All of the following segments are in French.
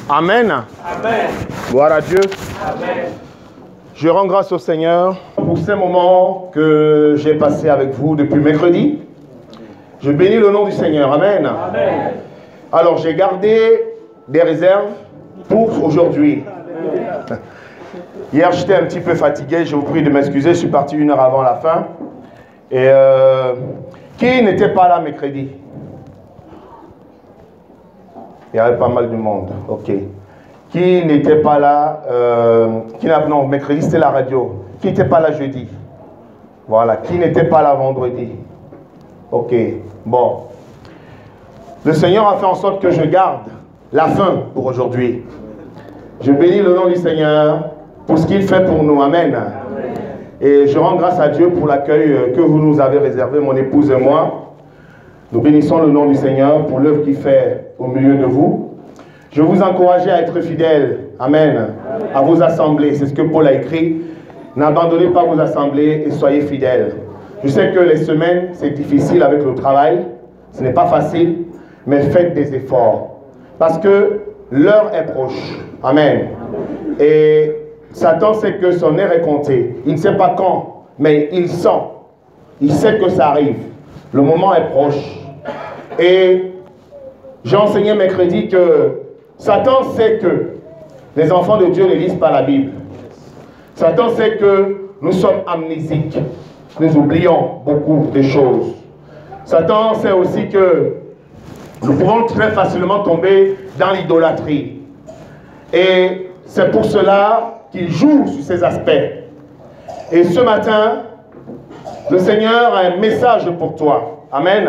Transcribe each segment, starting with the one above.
Amen. Amen. Gloire à Dieu. Amen. Je rends grâce au Seigneur pour ces moments que j'ai passés avec vous depuis mercredi. Je bénis le nom du Seigneur. Amen. Amen. Alors, j'ai gardé des réserves pour aujourd'hui. Hier, j'étais un petit peu fatigué. Je vous prie de m'excuser. Je suis parti 1 heure avant la fin. Et qui n'était pas là mercredi? Il y avait pas mal de monde. Ok. Qui n'était pas là non, mercredi, c'était la radio. Qui n'était pas là jeudi? Voilà. Qui n'était pas là vendredi? Ok. Bon. Le Seigneur a fait en sorte que je garde la fin pour aujourd'hui. Je bénis le nom du Seigneur pour ce qu'il fait pour nous. Amen. Et je rends grâce à Dieu pour l'accueil que vous nous avez réservé, mon épouse et moi. Nous bénissons le nom du Seigneur pour l'œuvre qu'il fait au milieu de vous. Je vous encourage à être fidèles, amen, à vos assemblées. C'est ce que Paul a écrit. N'abandonnez pas vos assemblées et soyez fidèles. Je sais que les semaines, c'est difficile avec le travail. Ce n'est pas facile, mais faites des efforts. Parce que l'heure est proche. Amen. Et Satan sait que son heure est comptée. Il ne sait pas quand, mais il sent. Il sait que ça arrive. Le moment est proche. Et j'ai enseigné mercredi que Satan sait que les enfants de Dieu ne lisent pas la Bible. Satan sait que nous sommes amnésiques. Nous oublions beaucoup de choses. Satan sait aussi que nous pouvons très facilement tomber dans l'idolâtrie. Et c'est pour cela qu'il joue sur ces aspects. Et ce matin, le Seigneur a un message pour toi. Amen.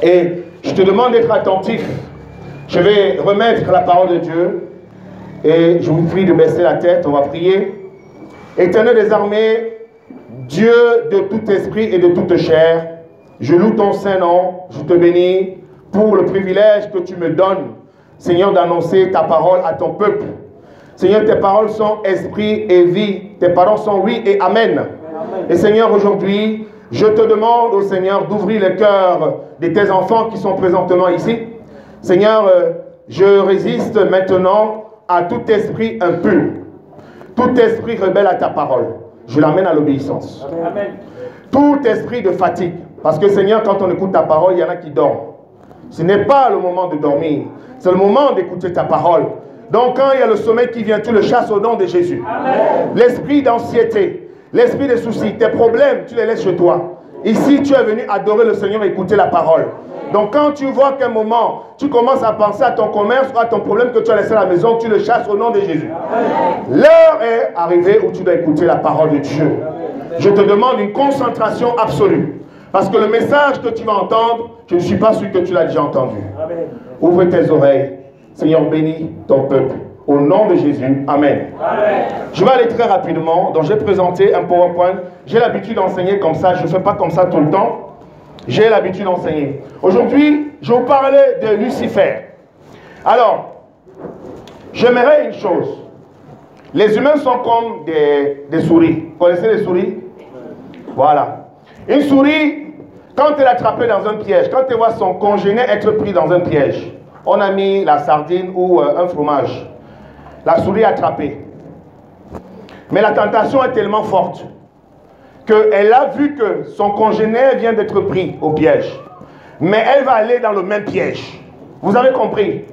Et je te demande d'être attentif. Je vais remettre la parole de Dieu. Et je vous prie de baisser la tête. On va prier. Éternel des armées, Dieu de tout esprit et de toute chair, je loue ton saint nom. Je te bénis pour le privilège que tu me donnes, Seigneur, d'annoncer ta parole à ton peuple. Seigneur, tes paroles sont esprit et vie. Tes paroles sont oui et amen. Et Seigneur, aujourd'hui, je te demande au Seigneur d'ouvrir le cœur de tes enfants qui sont présentement ici. Seigneur, je résiste maintenant à tout esprit impur, tout esprit rebelle à ta parole. Je l'amène à l'obéissance. Tout esprit de fatigue. Parce que Seigneur, quand on écoute ta parole, il y en a qui dorment. Ce n'est pas le moment de dormir. C'est le moment d'écouter ta parole. Donc quand il y a le sommeil qui vient, tu le chasses au nom de Jésus. L'esprit d'anxiété, l'esprit de soucis, tes problèmes, tu les laisses chez toi. Ici, tu es venu adorer le Seigneur et écouter la parole. Donc quand tu vois qu'à un moment, tu commences à penser à ton commerce ou à ton problème que tu as laissé à la maison, tu le chasses au nom de Jésus. L'heure est arrivée où tu dois écouter la parole de Dieu. Je te demande une concentration absolue. Parce que le message que tu vas entendre, je ne suis pas sûr que tu l'as déjà entendu. Ouvre tes oreilles. Seigneur, bénis ton peuple. Au nom de Jésus. Amen. Amen. Je vais aller très rapidement. Donc, j'ai présenté un PowerPoint. J'ai l'habitude d'enseigner comme ça. Je ne fais pas comme ça tout le temps. J'ai l'habitude d'enseigner. Aujourd'hui, je vais vous parler de Lucifer. Alors, j'aimerais une chose. Les humains sont comme des souris. Vous connaissez les souris? Voilà. Une souris, quand elle est attrapée dans un piège, quand elle voit son congénère être pris dans un piège, on a mis la sardine ou un fromage. La souris est attrapée. Mais la tentation est tellement forte qu'elle a vu que son congénère vient d'être pris au piège. Mais elle va aller dans le même piège. Vous avez compris?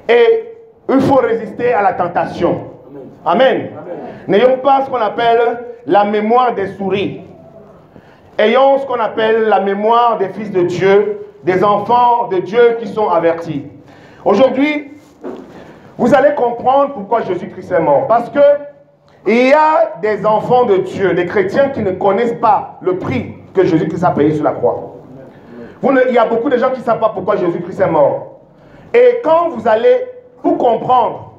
Et il faut résister à la tentation. Amen. N'ayons pas ce qu'on appelle la mémoire des souris. Ayons ce qu'on appelle la mémoire des fils de Dieu, des enfants de Dieu qui sont avertis. Aujourd'hui, vous allez comprendre pourquoi Jésus-Christ est mort. Parce que il y a des enfants de Dieu, des chrétiens qui ne connaissent pas le prix que Jésus-Christ a payé sur la croix. Il y a beaucoup de gens qui ne savent pas pourquoi Jésus-Christ est mort. Et quand vous allez, pour comprendre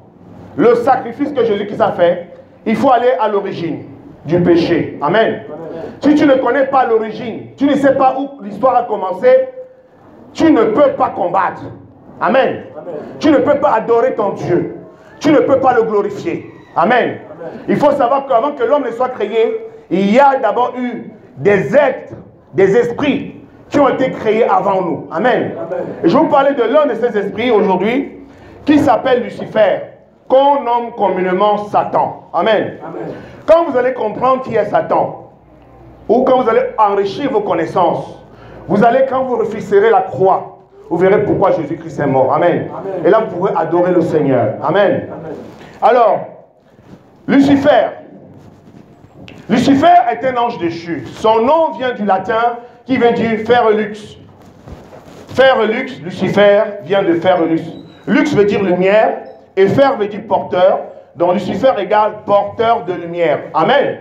le sacrifice que Jésus-Christ a fait, il faut aller à l'origine du péché. Amen. Si tu ne connais pas l'origine, tu ne sais pas où l'histoire a commencé, tu ne peux pas combattre. Amen. Tu ne peux pas adorer ton Dieu. Tu ne peux pas le glorifier. Amen. Il faut savoir qu'avant que l'homme ne soit créé, il y a d'abord eu des êtres, des esprits qui ont été créés avant nous. Amen. Et je vais vous parler de l'un de ces esprits aujourd'hui qui s'appelle Lucifer, qu'on nomme communément Satan. Amen. Quand vous allez comprendre qui est Satan, ou quand vous allez enrichir vos connaissances, vous allez, quand vous refuserez la croix, vous verrez pourquoi Jésus-Christ est mort. Amen. Et là, vous pourrez adorer le Seigneur. Amen. Alors, Lucifer. Lucifer est un ange déchu. Son nom vient du latin qui veut dire faire luxe. Faire luxe, Lucifer vient de faire luxe. Lux veut dire lumière et fer veut dire porteur. Donc Lucifer égale porteur de lumière. Amen.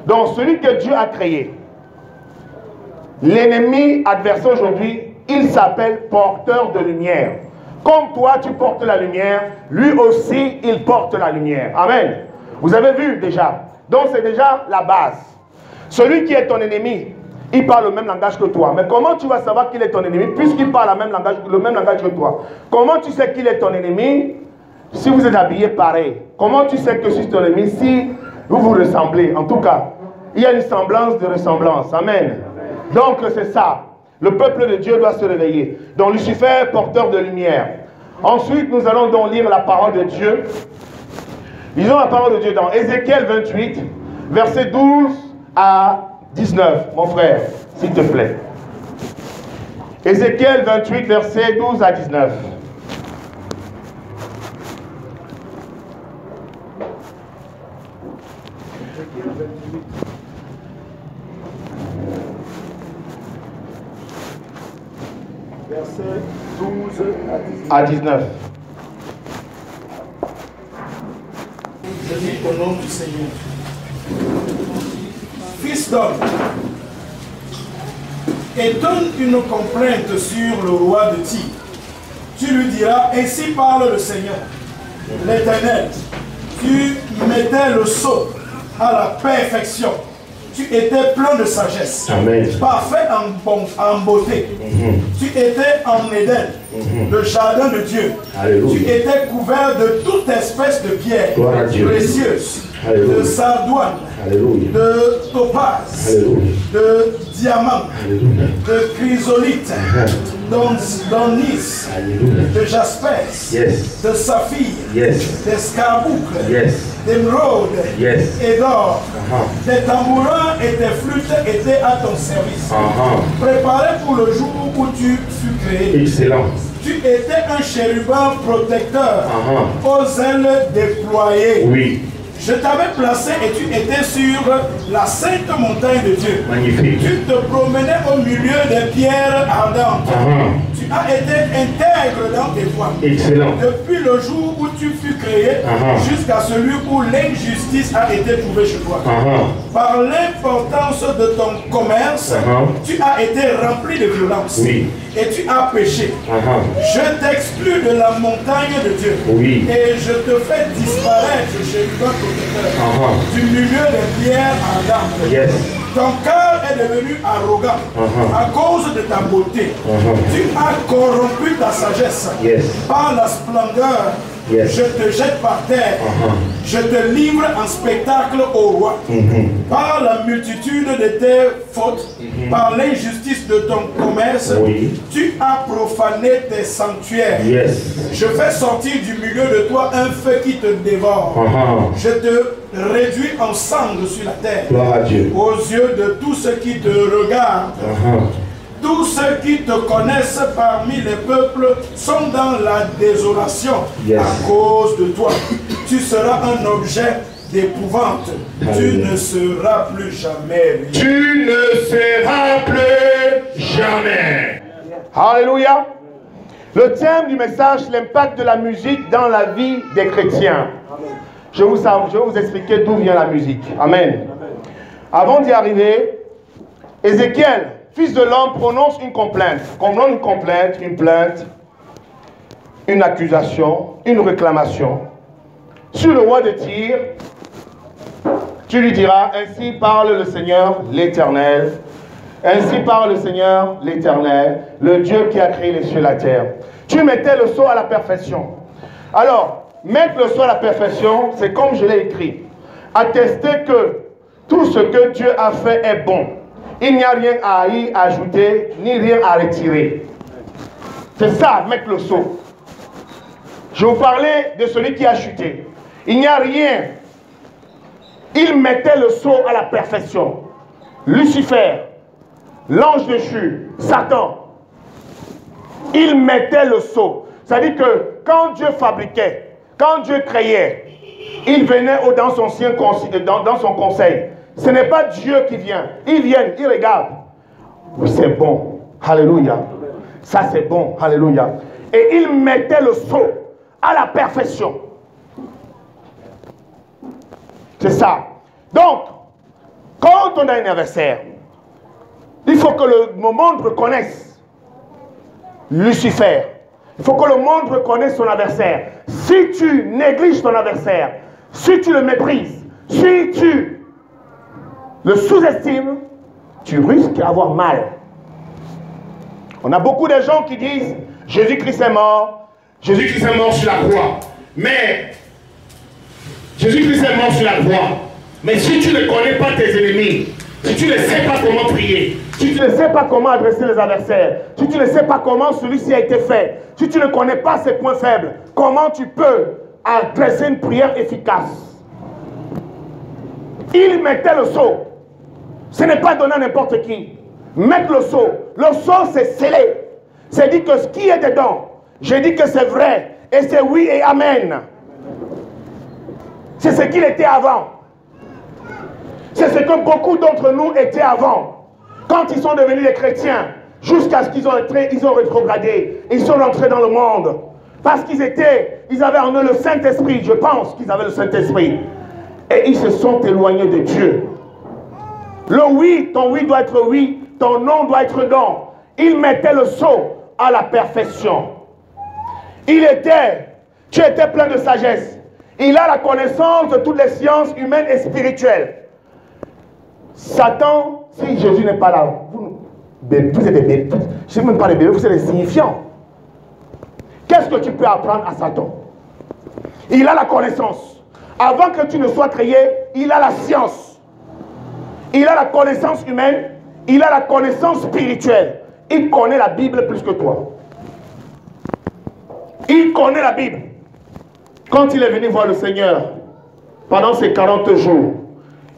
Donc celui que Dieu a créé, l'ennemi adversaire aujourd'hui, il s'appelle porteur de lumière. Comme toi tu portes la lumière, lui aussi il porte la lumière. Amen. Vous avez vu déjà. Donc c'est déjà la base. Celui qui est ton ennemi, il parle le même langage que toi. Mais comment tu vas savoir qu'il est ton ennemi puisqu'il parle le même langage que toi? Comment tu sais qu'il est ton ennemi si vous êtes habillés pareil? Comment tu sais que c'est ton ennemi si vous vous ressemblez? En tout cas, il y a une semblance de ressemblance. Amen. Donc c'est ça. Le peuple de Dieu doit se réveiller. Donc Lucifer, porteur de lumière. Ensuite, nous allons donc lire la parole de Dieu. Lisons la parole de Dieu dans Ézéchiel 28, versets 12 à 19, mon frère, s'il te plaît. Ézéchiel 28, versets 12 à 19. Verset 12 à 19. Je dis au nom du Seigneur. Fils d'homme, étonne une complainte sur le roi de Tyr. Tu lui diras, ainsi parle le Seigneur, l'Éternel. Tu mettais le sceau à la perfection. Tu étais plein de sagesse. Amen. Parfait en beauté. Tu étais en Éden, le jardin de Dieu. Alléluia. Tu étais couvert de toute espèce de pierres précieuses, de sardoine, Alléluia, de topaz, Alléluia, de diamant, Alléluia, de chrysolite, d'onis, de jaspès, yes, de saphir, yes, d'escarboucle, yes, d'émeraude, yes, et d'or. Tes tambourins et tes flûtes étaient à ton service. Préparés pour le jour où tu fus créé. Excellent. Tu étais un chérubin protecteur, aux ailes déployées. Oui. Je t'avais placé et tu étais sur la sainte montagne de Dieu. Magnifique. Tu te promenais au milieu des pierres ardentes. Tu as été intègre dans tes voies. Excellent. Depuis le jour où tu fus créé jusqu'à celui où l'injustice a été trouvée chez toi. Par l'importance de ton commerce, tu as été rempli de violence. Oui. Et tu as péché. Je t'exclus de la montagne de Dieu. Oui. Et je te fais disparaître chez toi du milieu des pierres ardentes. Yes. Ton cœur est devenu arrogant à cause de ta beauté. Tu as corrompu ta sagesse. Yes. Par la splendeur. Yes. Je te jette par terre. Je te livre en spectacle au roi. Par la multitude de tes fautes, par l'injustice de ton commerce, tu as profané tes sanctuaires. Yes. Je fais sortir du milieu de toi un feu qui te dévore. Je te réduis en cendres sur la terre. Aux yeux de tous ceux qui te regardent. Tous ceux qui te connaissent parmi les peuples sont dans la désolation à cause de toi. Tu seras un objet d'épouvante. Tu ne seras plus jamais. Tu ne seras plus jamais. Alléluia. Le thème du message, l'impact de la musique dans la vie des chrétiens. Je vais vous expliquer d'où vient la musique. Amen. Avant d'y arriver, Ézéchiel, fils de l'homme, prononce une complainte. Une plainte, une accusation, une réclamation. Sur le roi de Tyr, tu lui diras, ainsi parle le Seigneur l'Éternel. Ainsi parle le Seigneur l'Éternel, le Dieu qui a créé les cieux et la terre. Tu mettais le sceau à la perfection. Alors, mettre le sceau à la perfection, c'est comme je l'ai écrit. Attester que tout ce que Dieu a fait est bon. Il n'y a rien à y ajouter, ni rien à retirer. C'est ça, mettre le sceau. Je vous parlais de celui qui a chuté. Il n'y a rien. Il mettait le sceau à la perfection. Lucifer, l'ange déchu, Satan, il mettait le sceau. C'est-à-dire que quand Dieu fabriquait, quand Dieu créait, il venait dans son conseil. Ce n'est pas Dieu qui vient. Il vient, il regarde. Oui, c'est bon. Alléluia. Ça, c'est bon. Alléluia. Et il mettait le sceau à la perfection. C'est ça. Donc, quand on a un adversaire, il faut que le monde reconnaisse Lucifer. Il faut que le monde reconnaisse son adversaire. Si tu négliges ton adversaire, si tu le méprises, si tu le sous-estimes, tu risques d'avoir mal. On a beaucoup de gens qui disent Jésus-Christ est mort, Jésus-Christ est mort sur la croix. Mais Jésus-Christ est mort sur la croix. Mais si tu ne connais pas tes ennemis, si tu ne sais pas comment prier, si tu ne sais pas comment adresser les adversaires, si tu ne sais pas comment celui-ci a été fait, si tu ne connais pas ses points faibles, comment tu peux adresser une prière efficace? Il mettait le sceau. Ce n'est pas donné à n'importe qui. Mettre le sceau. Le sceau, c'est scellé. C'est dit que ce qui est dedans, j'ai dit que c'est vrai. Et c'est oui et amen. C'est ce qu'il était avant. C'est ce que beaucoup d'entre nous étaient avant. Quand ils sont devenus des chrétiens, jusqu'à ce qu'ils ont rétrogradé, ils sont rentrés dans le monde. Parce qu'ils avaient en eux le Saint-Esprit. Je pense qu'ils avaient le Saint-Esprit. Et ils se sont éloignés de Dieu. Le oui, ton oui doit être oui, ton non doit être non. Il mettait le sceau à la perfection. Tu étais plein de sagesse. Il a la connaissance de toutes les sciences humaines et spirituelles. Satan, si Jésus n'est pas là, vous êtes des bébés. Je ne sais même pas les bébés, vous êtes des signifiants. Qu'est-ce que tu peux apprendre à Satan? Il a la connaissance. Avant que tu ne sois créé, il a la science. Il a la connaissance humaine, il a la connaissance spirituelle. Il connaît la Bible plus que toi. Il connaît la Bible. Quand il est venu voir le Seigneur, pendant ces 40 jours,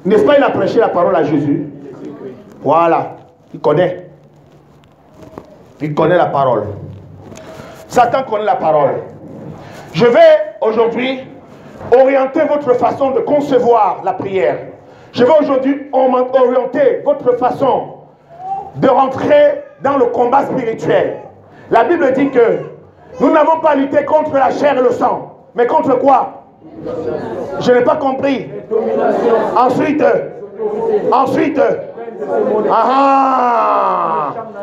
n'est-ce pas, il a prêché la parole à Jésus? Voilà, il connaît. Il connaît la parole. Satan connaît la parole. Je vais aujourd'hui orienter votre façon de concevoir la prière. Je vais aujourd'hui orienter votre façon de rentrer dans le combat spirituel. La Bible dit que nous n'avons pas lutté contre la chair et le sang, mais contre quoi? Je n'ai pas compris. Ensuite,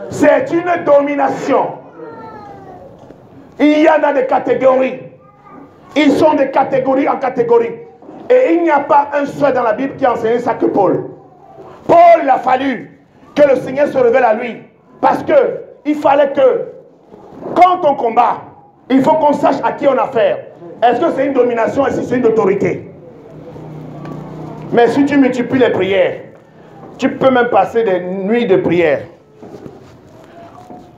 c'est une domination. Il y en a des catégories. Ils sont de catégorie en catégorie. Et il n'y a pas un seul dans la Bible qui a enseigné ça que Paul. Paul, il a fallu que le Seigneur se révèle à lui. Parce que il fallait que, quand on combat, il faut qu'on sache à qui on a affaire. Est-ce que c'est une domination? Est-ce que c'est une autorité? Mais si tu multiplies les prières, tu peux même passer des nuits de prière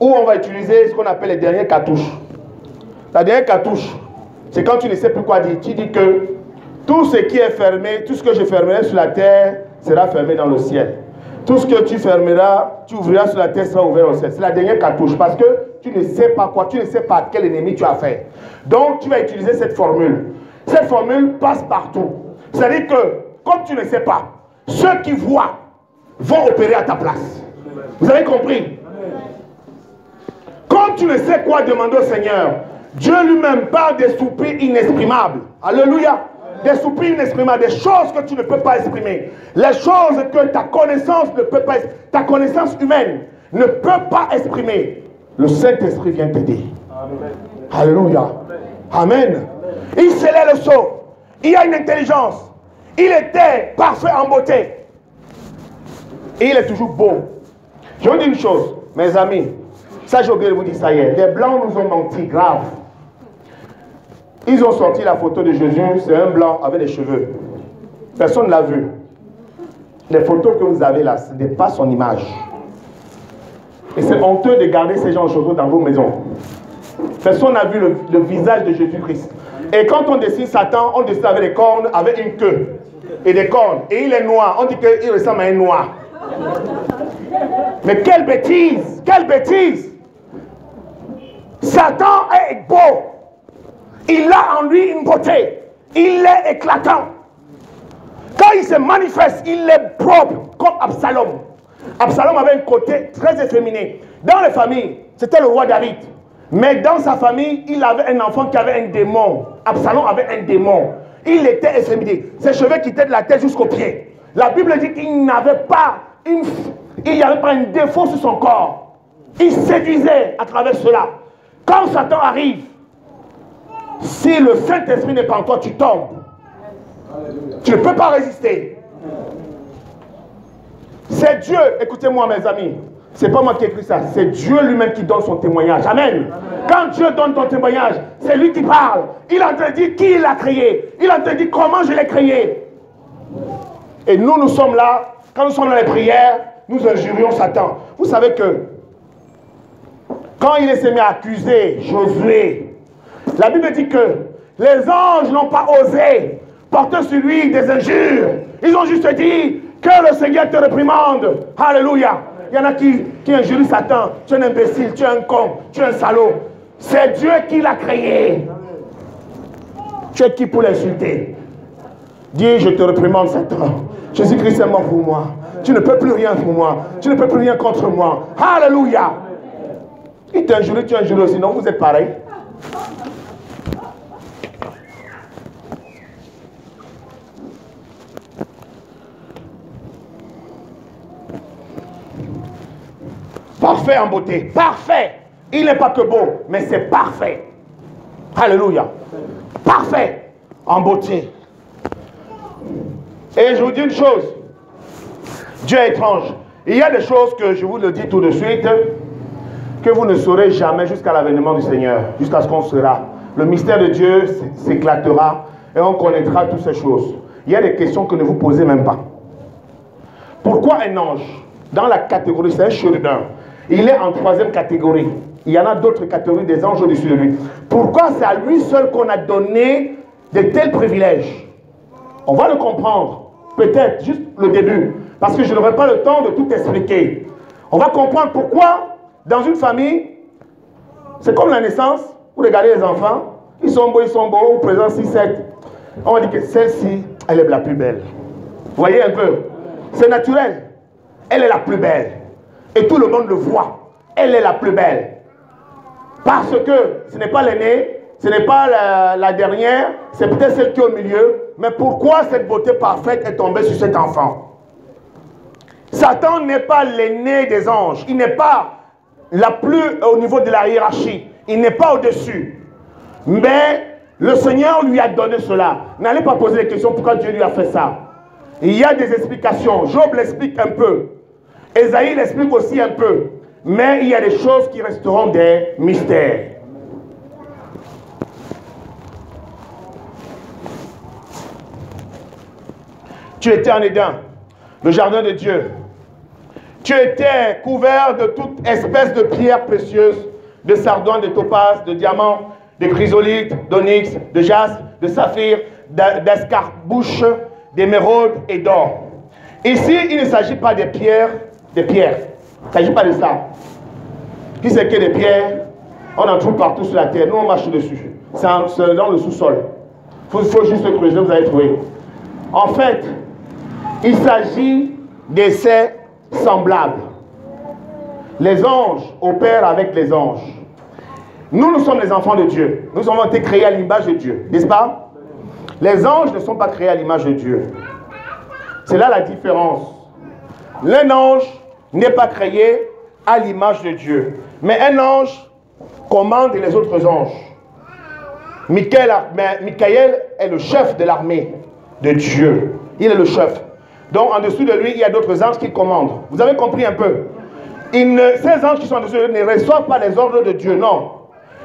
où on va utiliser ce qu'on appelle les dernières cartouches. La dernière cartouche, c'est quand tu ne sais plus quoi dire. Tu dis que tout ce qui est fermé, tout ce que je fermerai sur la terre sera fermé dans le ciel. Tout ce que tu fermeras, tu ouvriras sur la terre sera ouvert au ciel. C'est la dernière cartouche parce que tu ne sais pas quoi, tu ne sais pas quel ennemi tu as fait. Donc tu vas utiliser cette formule. Cette formule passe partout. C'est-à-dire que, comme tu ne sais pas, ceux qui voient vont opérer à ta place. Vous avez compris? Quand tu ne sais quoi demander au Seigneur, Dieu lui-même parle des soupirs inexprimables. Alléluia. Des soupirs inexprimables, des choses que tu ne peux pas exprimer. Les choses que ta connaissance ne peut pas, ta connaissance humaine ne peut pas exprimer. Le Saint-Esprit vient t'aider. Alléluia. Amen. Il scellait le sceau. Il a une intelligence. Il était parfait en beauté. Et il est toujours beau. Je vous dis une chose, mes amis. Ça, j'ai oublié de vous dire ça hier. Les Blancs nous ont menti grave. Ils ont sorti la photo de Jésus, c'est un blanc avec des cheveux. Personne ne l'a vu. Les photos que vous avez là, ce n'est pas son image. Et c'est honteux de garder ces gens de choses dans vos maisons. Personne n'a vu le visage de Jésus-Christ. Et quand on dessine Satan, on dessine avec des cornes, avec une queue et des cornes. Et il est noir. On dit qu'il ressemble à un noir. Mais quelle bêtise! Quelle bêtise! Satan est beau. Il a en lui une beauté. Il est éclatant. Quand il se manifeste, il est propre, comme Absalom. Absalom avait un côté très efféminé. Dans les familles, c'était le roi David. Mais dans sa famille, il avait un enfant qui avait un démon. Absalom avait un démon. Il était efféminé. Ses cheveux quittaient de la tête jusqu'aux pieds. La Bible dit qu'il n'avait pas un défaut sur son corps. Il séduisait à travers cela. Quand Satan arrive, si le Saint-Esprit n'est pas en toi, tu tombes. Tu ne peux pas résister. C'est Dieu, écoutez-moi mes amis, c'est pas moi qui ai écrit ça, c'est Dieu lui-même qui donne son témoignage. Amen. Quand Dieu donne ton témoignage, c'est lui qui parle. Il a dit qui il a créé. Il a dit comment je l'ai créé. Et nous sommes là, quand nous sommes dans les prières, nous injurions Satan. Vous savez que quand il s'est mis à accuser Josué, la Bible dit que les anges n'ont pas osé porter sur lui des injures. Ils ont juste dit que le Seigneur te réprimande. Alléluia. Il y en a qui injurient Satan. Tu es un imbécile, tu es un con, tu es un salaud. C'est Dieu qui l'a créé. Tu es qui pour l'insulter? Dis, je te réprimande Satan. Jésus-Christ est mort pour moi. Tu ne peux plus rien pour moi. Tu ne peux plus rien contre moi. Alléluia. Il t'injurie, tu injures aussi. Non, vous êtes pareil. Parfait en beauté. Parfait. Il n'est pas que beau, mais c'est parfait. Alléluia. Parfait en beauté. Et je vous dis une chose. Dieu est étrange. Il y a des choses que je vous le dis tout de suite, que vous ne saurez jamais jusqu'à l'avènement du Seigneur, jusqu'à ce qu'on sera. Le mystère de Dieu s'éclatera et on connaîtra toutes ces choses. Il y a des questions que ne vous posez même pas. Pourquoi un ange? Dans la catégorie, c'est un chérubin. Il est en troisième catégorie. Il y en a d'autres catégories des anges au-dessus de lui. Pourquoi c'est à lui seul qu'on a donné de tels privilèges? On va le comprendre. Peut-être juste le début. Parce que je n'aurai pas le temps de tout expliquer. On va comprendre pourquoi, dans une famille, c'est comme la naissance. Vous regardez les enfants, ils sont beaux, vous présentez 6, 7. On va dire que celle-ci, elle est la plus belle. Vous voyez un peu? C'est naturel. Elle est la plus belle. Et tout le monde le voit. Elle est la plus belle. Parce que ce n'est pas l'aînée, ce n'est pas la dernière, c'est peut-être celle qui est au milieu. Mais pourquoi cette beauté parfaite est tombée sur cet enfant? Satan n'est pas l'aîné des anges. Il n'est pas la plus au niveau de la hiérarchie. Il n'est pas au-dessus. Mais le Seigneur lui a donné cela. N'allez pas poser les questions pourquoi Dieu lui a fait ça. Il y a des explications. Job l'explique un peu. Ésaïe l'explique aussi un peu. Mais il y a des choses qui resteront des mystères. Tu étais en Éden, le jardin de Dieu. Tu étais couvert de toute espèce de pierres précieuses, de sardoine, de topaz, de diamants, de chrysolite, d'onyx, de jaspe, de saphir, d'escarbouche, d'émeraude et d'or. Ici, il ne s'agit pas des pierres, Il ne s'agit pas de ça. Qui c'est que des pierres? On en trouve partout sur la terre. Nous, on marche dessus. C'est dans le sous-sol. Il faut juste creuser, vous allez trouver. En fait, il s'agit d'essais semblables. Les anges opèrent avec les anges. Nous sommes les enfants de Dieu. Nous avons été créés à l'image de Dieu. N'est-ce pas? Les anges ne sont pas créés à l'image de Dieu. C'est là la différence. L'un ange n'est pas créé à l'image de Dieu. Mais un ange commande les autres anges. Michael est le chef de l'armée de Dieu. Il est le chef. Donc en dessous de lui, il y a d'autres anges qui commandent. Vous avez compris un peu? Ces anges qui sont en dessous de lui ne reçoivent pas les ordres de Dieu, non.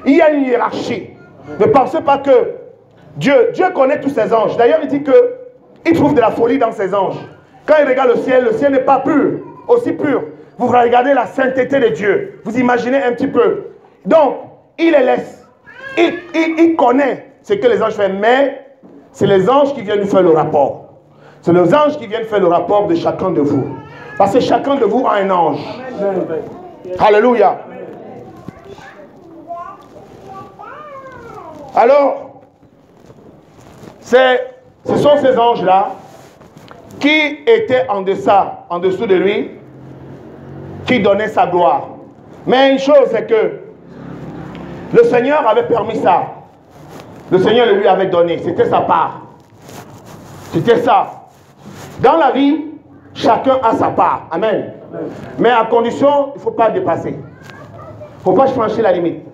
Il y a une hiérarchie. Ne pensez pas que Dieu connaît tous ses anges. D'ailleurs, il dit qu'il trouve de la folie dans ses anges. Quand il regarde le ciel n'est pas pur, aussi pur. Vous regardez la sainteté de Dieu. Vous imaginez un petit peu. Donc, il les laisse. Il connaît ce que les anges font, mais c'est les anges qui viennent faire le rapport. C'est les anges qui viennent faire le rapport de chacun de vous. Parce que chacun de vous a un ange. Amen. Alléluia. Alors, ce sont ces anges-là qui étaient en dessous de lui, qui donnaient sa gloire. Mais une chose, c'est que le Seigneur avait permis ça. Le Seigneur le lui avait donné. C'était sa part. C'était ça. Dans la vie, chacun a sa part. Amen. Mais à condition, il ne faut pas dépasser. Il ne faut pas franchir la limite.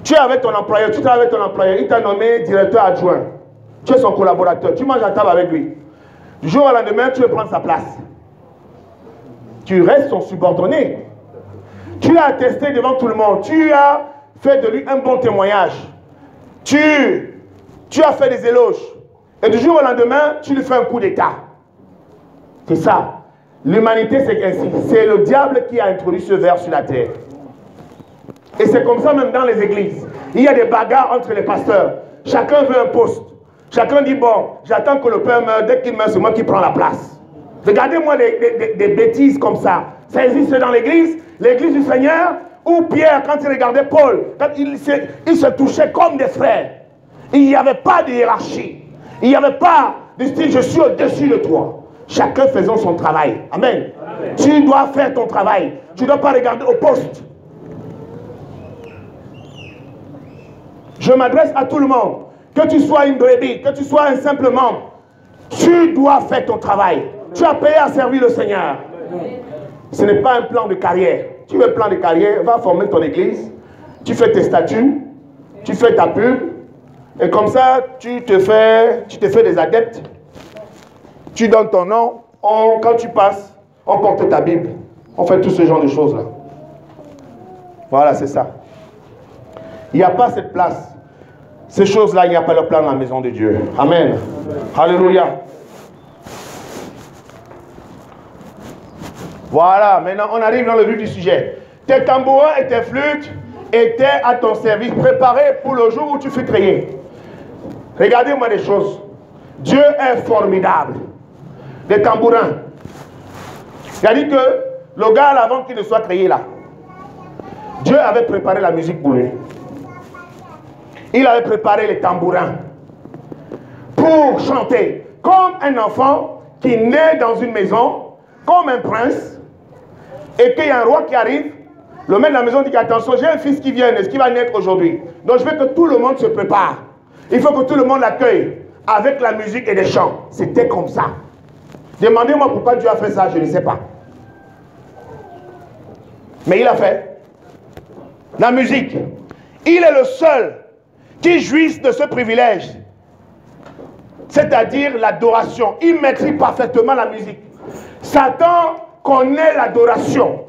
Tu es avec ton employeur, tu travailles avec ton employeur, il t'a nommé directeur adjoint. Tu es son collaborateur, tu manges à table avec lui. Du jour au lendemain, tu veux prendre sa place. Tu restes son subordonné. Tu l'as attesté devant tout le monde. Tu as fait de lui un bon témoignage. Tu as fait des éloges. Et du jour au lendemain, tu lui fais un coup d'état. C'est ça. L'humanité, c'est ainsi. C'est le diable qui a introduit ce verre sur la terre. Et c'est comme ça même dans les églises. Il y a des bagarres entre les pasteurs. Chacun veut un poste. Chacun dit, bon, j'attends que le père meure. Dès qu'il meurt, c'est moi qui prends la place. Regardez-moi des bêtises comme ça. Ça existe dans l'église du Seigneur, où Pierre, quand il regardait Paul, quand il se touchait comme des frères. Il n'y avait pas de hiérarchie. Il n'y avait pas de style, je suis au-dessus de toi. Chacun faisant son travail. Amen. Amen. Tu dois faire ton travail. Tu ne dois pas regarder au poste. Je m'adresse à tout le monde. Que tu sois une brebis, que tu sois un simple membre, tu dois faire ton travail. Tu as payé à servir le Seigneur. Ce n'est pas un plan de carrière. Tu veux un plan de carrière, va former ton église, tu fais tes statuts, tu fais ta pub, et comme ça, tu te fais des adeptes. Tu donnes ton nom, quand tu passes, on porte ta Bible. On fait tout ce genre de choses-là. Voilà, c'est ça. Il n'y a pas cette place. Ces choses-là, il n'y a pas leur plan dans la maison de Dieu. Amen. Alléluia. Voilà, maintenant on arrive dans le vif du sujet. Tes tambourins et tes flûtes étaient à ton service, préparés pour le jour où tu fus créé. Regardez-moi des choses. Dieu est formidable. Les tambourins. Il a dit que le gars, avant qu'il ne soit créé là, Dieu avait préparé la musique pour lui. Il avait préparé les tambourins pour chanter comme un enfant qui naît dans une maison, comme un prince, et qu'il y a un roi qui arrive. Le maître de la maison dit attention, j'ai un fils qui vient, qui va naître aujourd'hui. Donc je veux que tout le monde se prépare. Il faut que tout le monde l'accueille avec la musique et des chants. C'était comme ça. Demandez-moi pourquoi Dieu a fait ça, je ne sais pas. Mais il a fait. La musique. Il est le seul qui jouisse de ce privilège. C'est-à-dire l'adoration. Il maîtrise parfaitement la musique. Satan connaît l'adoration.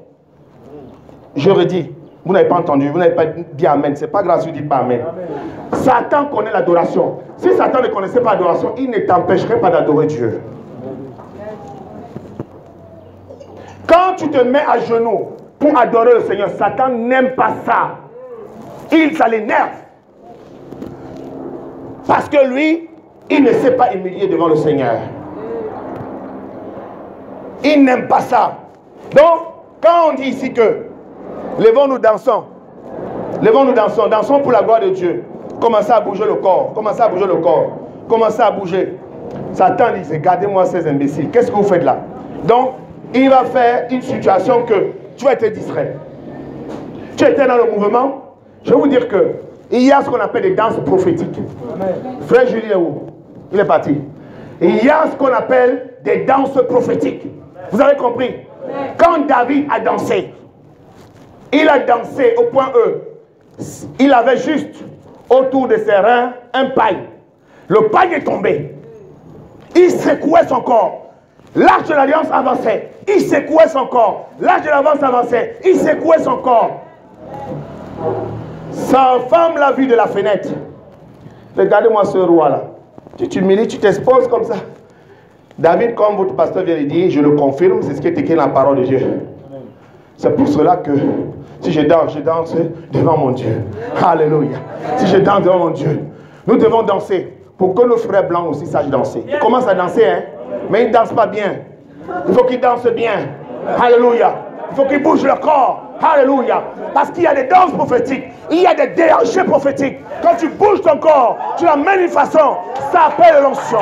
Je redis, vous n'avez pas entendu, vous n'avez pas dit Amen. C'est pas grave si vous ne dites pas Amen. Satan connaît l'adoration. Si Satan ne connaissait pas l'adoration, il ne t'empêcherait pas d'adorer Dieu. Quand tu te mets à genoux pour adorer le Seigneur, Satan n'aime pas ça. Ça l'énerve. Parce que lui, il ne sait pas humilier devant le Seigneur. Il n'aime pas ça. Donc, quand on dit ici que levons-nous dansons, dansons pour la gloire de Dieu. Commencez à bouger le corps, commencez à bouger le corps, commencez à bouger. Satan dit, regardez-moi ces imbéciles, qu'est-ce que vous faites là? Donc, il va faire une situation que tu vas être distrait. Tu étais dans le mouvement, je vais vous dire que il y a ce qu'on appelle des danses prophétiques. Amen. Frère Julien est où? Il est parti. Il y a ce qu'on appelle des danses prophétiques. Vous avez compris? Amen. Quand David a dansé, il a dansé au point E. Il avait juste autour de ses reins un paille. Le paille est tombé. Il secouait son corps. L'arche de l'alliance avançait. Il secouait son corps. L'arche de l'alliance avançait. Il secouait son corps. Sa femme l'a vu de la fenêtre. Regardez-moi ce roi-là. Tu t'humilies, tu t'exposes comme ça. David, comme votre pasteur vient de dire, je le confirme, c'est ce qui est écrit dans la parole de Dieu. C'est pour cela que si je danse devant mon Dieu. Alléluia. Si je danse devant mon Dieu, nous devons danser pour que nos frères blancs aussi sachent danser. Ils commencent à danser, hein, mais ils ne dansent pas bien. Il faut qu'ils dansent bien. Alléluia. Il faut qu'ils bougent leur corps. Alléluia. Parce qu'il y a des danses prophétiques. Il y a des déhanchés prophétiques. Quand tu bouges ton corps, tu l'amènes d'une façon, ça appelle l'onction.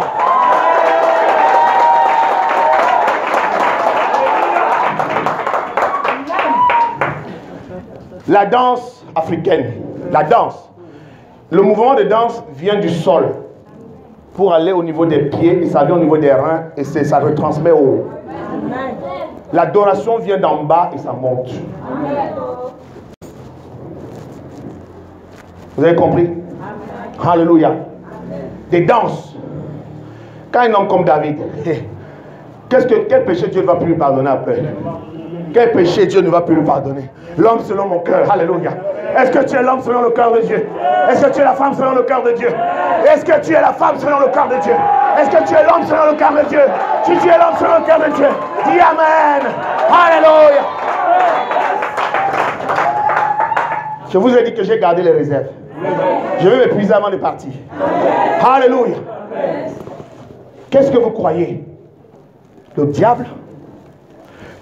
La danse africaine, la danse, le mouvement de danse vient du sol pour aller au niveau des pieds et ça vient au niveau des reins et ça retransmet au haut. L'adoration vient d'en bas et ça monte. Vous avez compris? Alléluia. Des danses. Quand un homme comme David, quel péché Dieu ne va plus lui pardonner après? Quel péché Dieu ne va plus lui pardonner? L'homme selon mon cœur. Alléluia. Est-ce que tu es l'homme selon le cœur de Dieu? Est-ce que tu es la femme selon le cœur de Dieu? Est-ce que tu es la femme selon le cœur de Dieu? Est-ce que tu es l'homme selon le cœur de Dieu? Si tu es l'homme selon le cœur de Dieu, dis Amen. Alléluia. Je vous ai dit que j'ai gardé les réserves. Je vais m'épuiser avant de partir. Alléluia. Qu'est-ce que vous croyez? Le diable?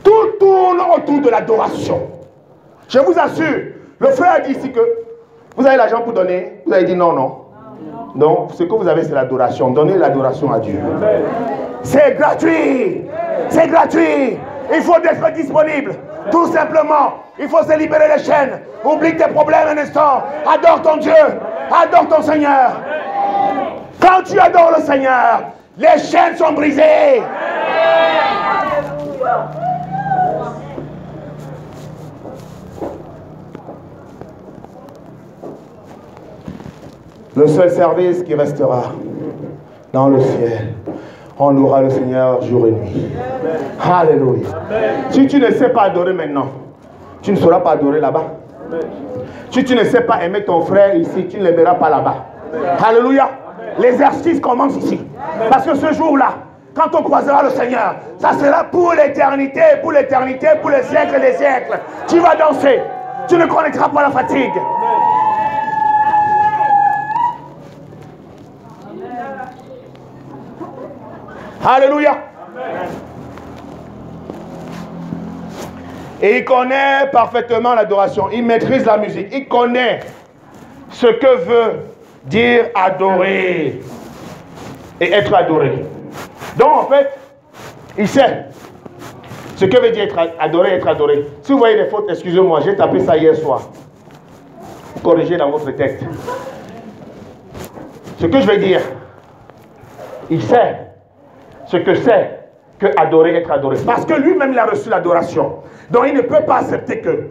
Tout tourne autour de l'adoration. Je vous assure, le frère a dit ici que vous avez l'argent pour donner. Vous avez dit non, non. Donc, ce que vous avez, c'est l'adoration. Donnez l'adoration à Dieu. C'est gratuit. C'est gratuit. Il faut être disponible. Tout simplement. Il faut se libérer des chaînes. Oublie tes problèmes un instant. Adore ton Dieu. Adore ton Seigneur. Quand tu adores le Seigneur, les chaînes sont brisées. Le seul service qui restera dans le ciel, on louera le Seigneur jour et nuit. Alléluia. Si tu ne sais pas adorer maintenant, tu ne sauras pas adorer là-bas. Si tu ne sais pas aimer ton frère ici, tu ne l'aimeras pas là-bas. Alléluia. L'exercice commence ici. Parce que ce jour-là, quand on croisera le Seigneur, ça sera pour l'éternité, pour l'éternité, pour les siècles des siècles. Tu vas danser. Tu ne connaîtras pas la fatigue. Alléluia. Et il connaît parfaitement l'adoration. Il maîtrise la musique. Il connaît ce que veut dire adorer et être adoré. Donc en fait, il sait ce que veut dire être adoré et être adoré. Si vous voyez des fautes, excusez-moi, j'ai tapé ça hier soir. Corrigez dans votre texte. Ce que je vais dire, il sait ce que c'est que adorer, être adoré. Parce que lui-même, il a reçu l'adoration. Donc, il ne peut pas accepter que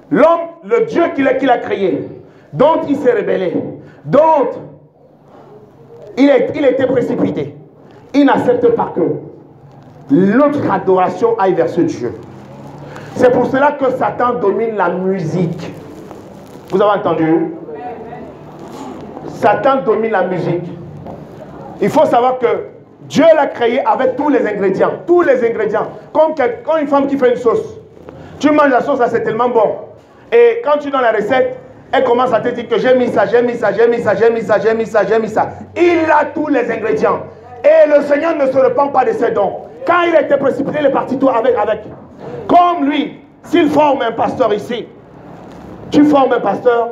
l'homme, le Dieu qu'il a créé, dont il s'est rebellé, dont il était précipité, il n'accepte pas que l'autre adoration aille vers ce Dieu. C'est pour cela que Satan domine la musique. Vous avez entendu? Satan domine la musique. Il faut savoir que Dieu l'a créé avec tous les ingrédients. Tous les ingrédients. Comme une femme qui fait une sauce. Tu manges la sauce, là c'est tellement bon. Et quand tu donnes la recette, elle commence à te dire que j'ai mis ça, j'ai mis ça, j'ai mis ça, j'ai mis ça, j'ai mis ça, j'ai mis ça. Il a tous les ingrédients. Et le Seigneur ne se repent pas de ses dons. Quand il était précipité, il est parti tout avec. Comme lui, s'il forme un pasteur ici, tu formes un pasteur,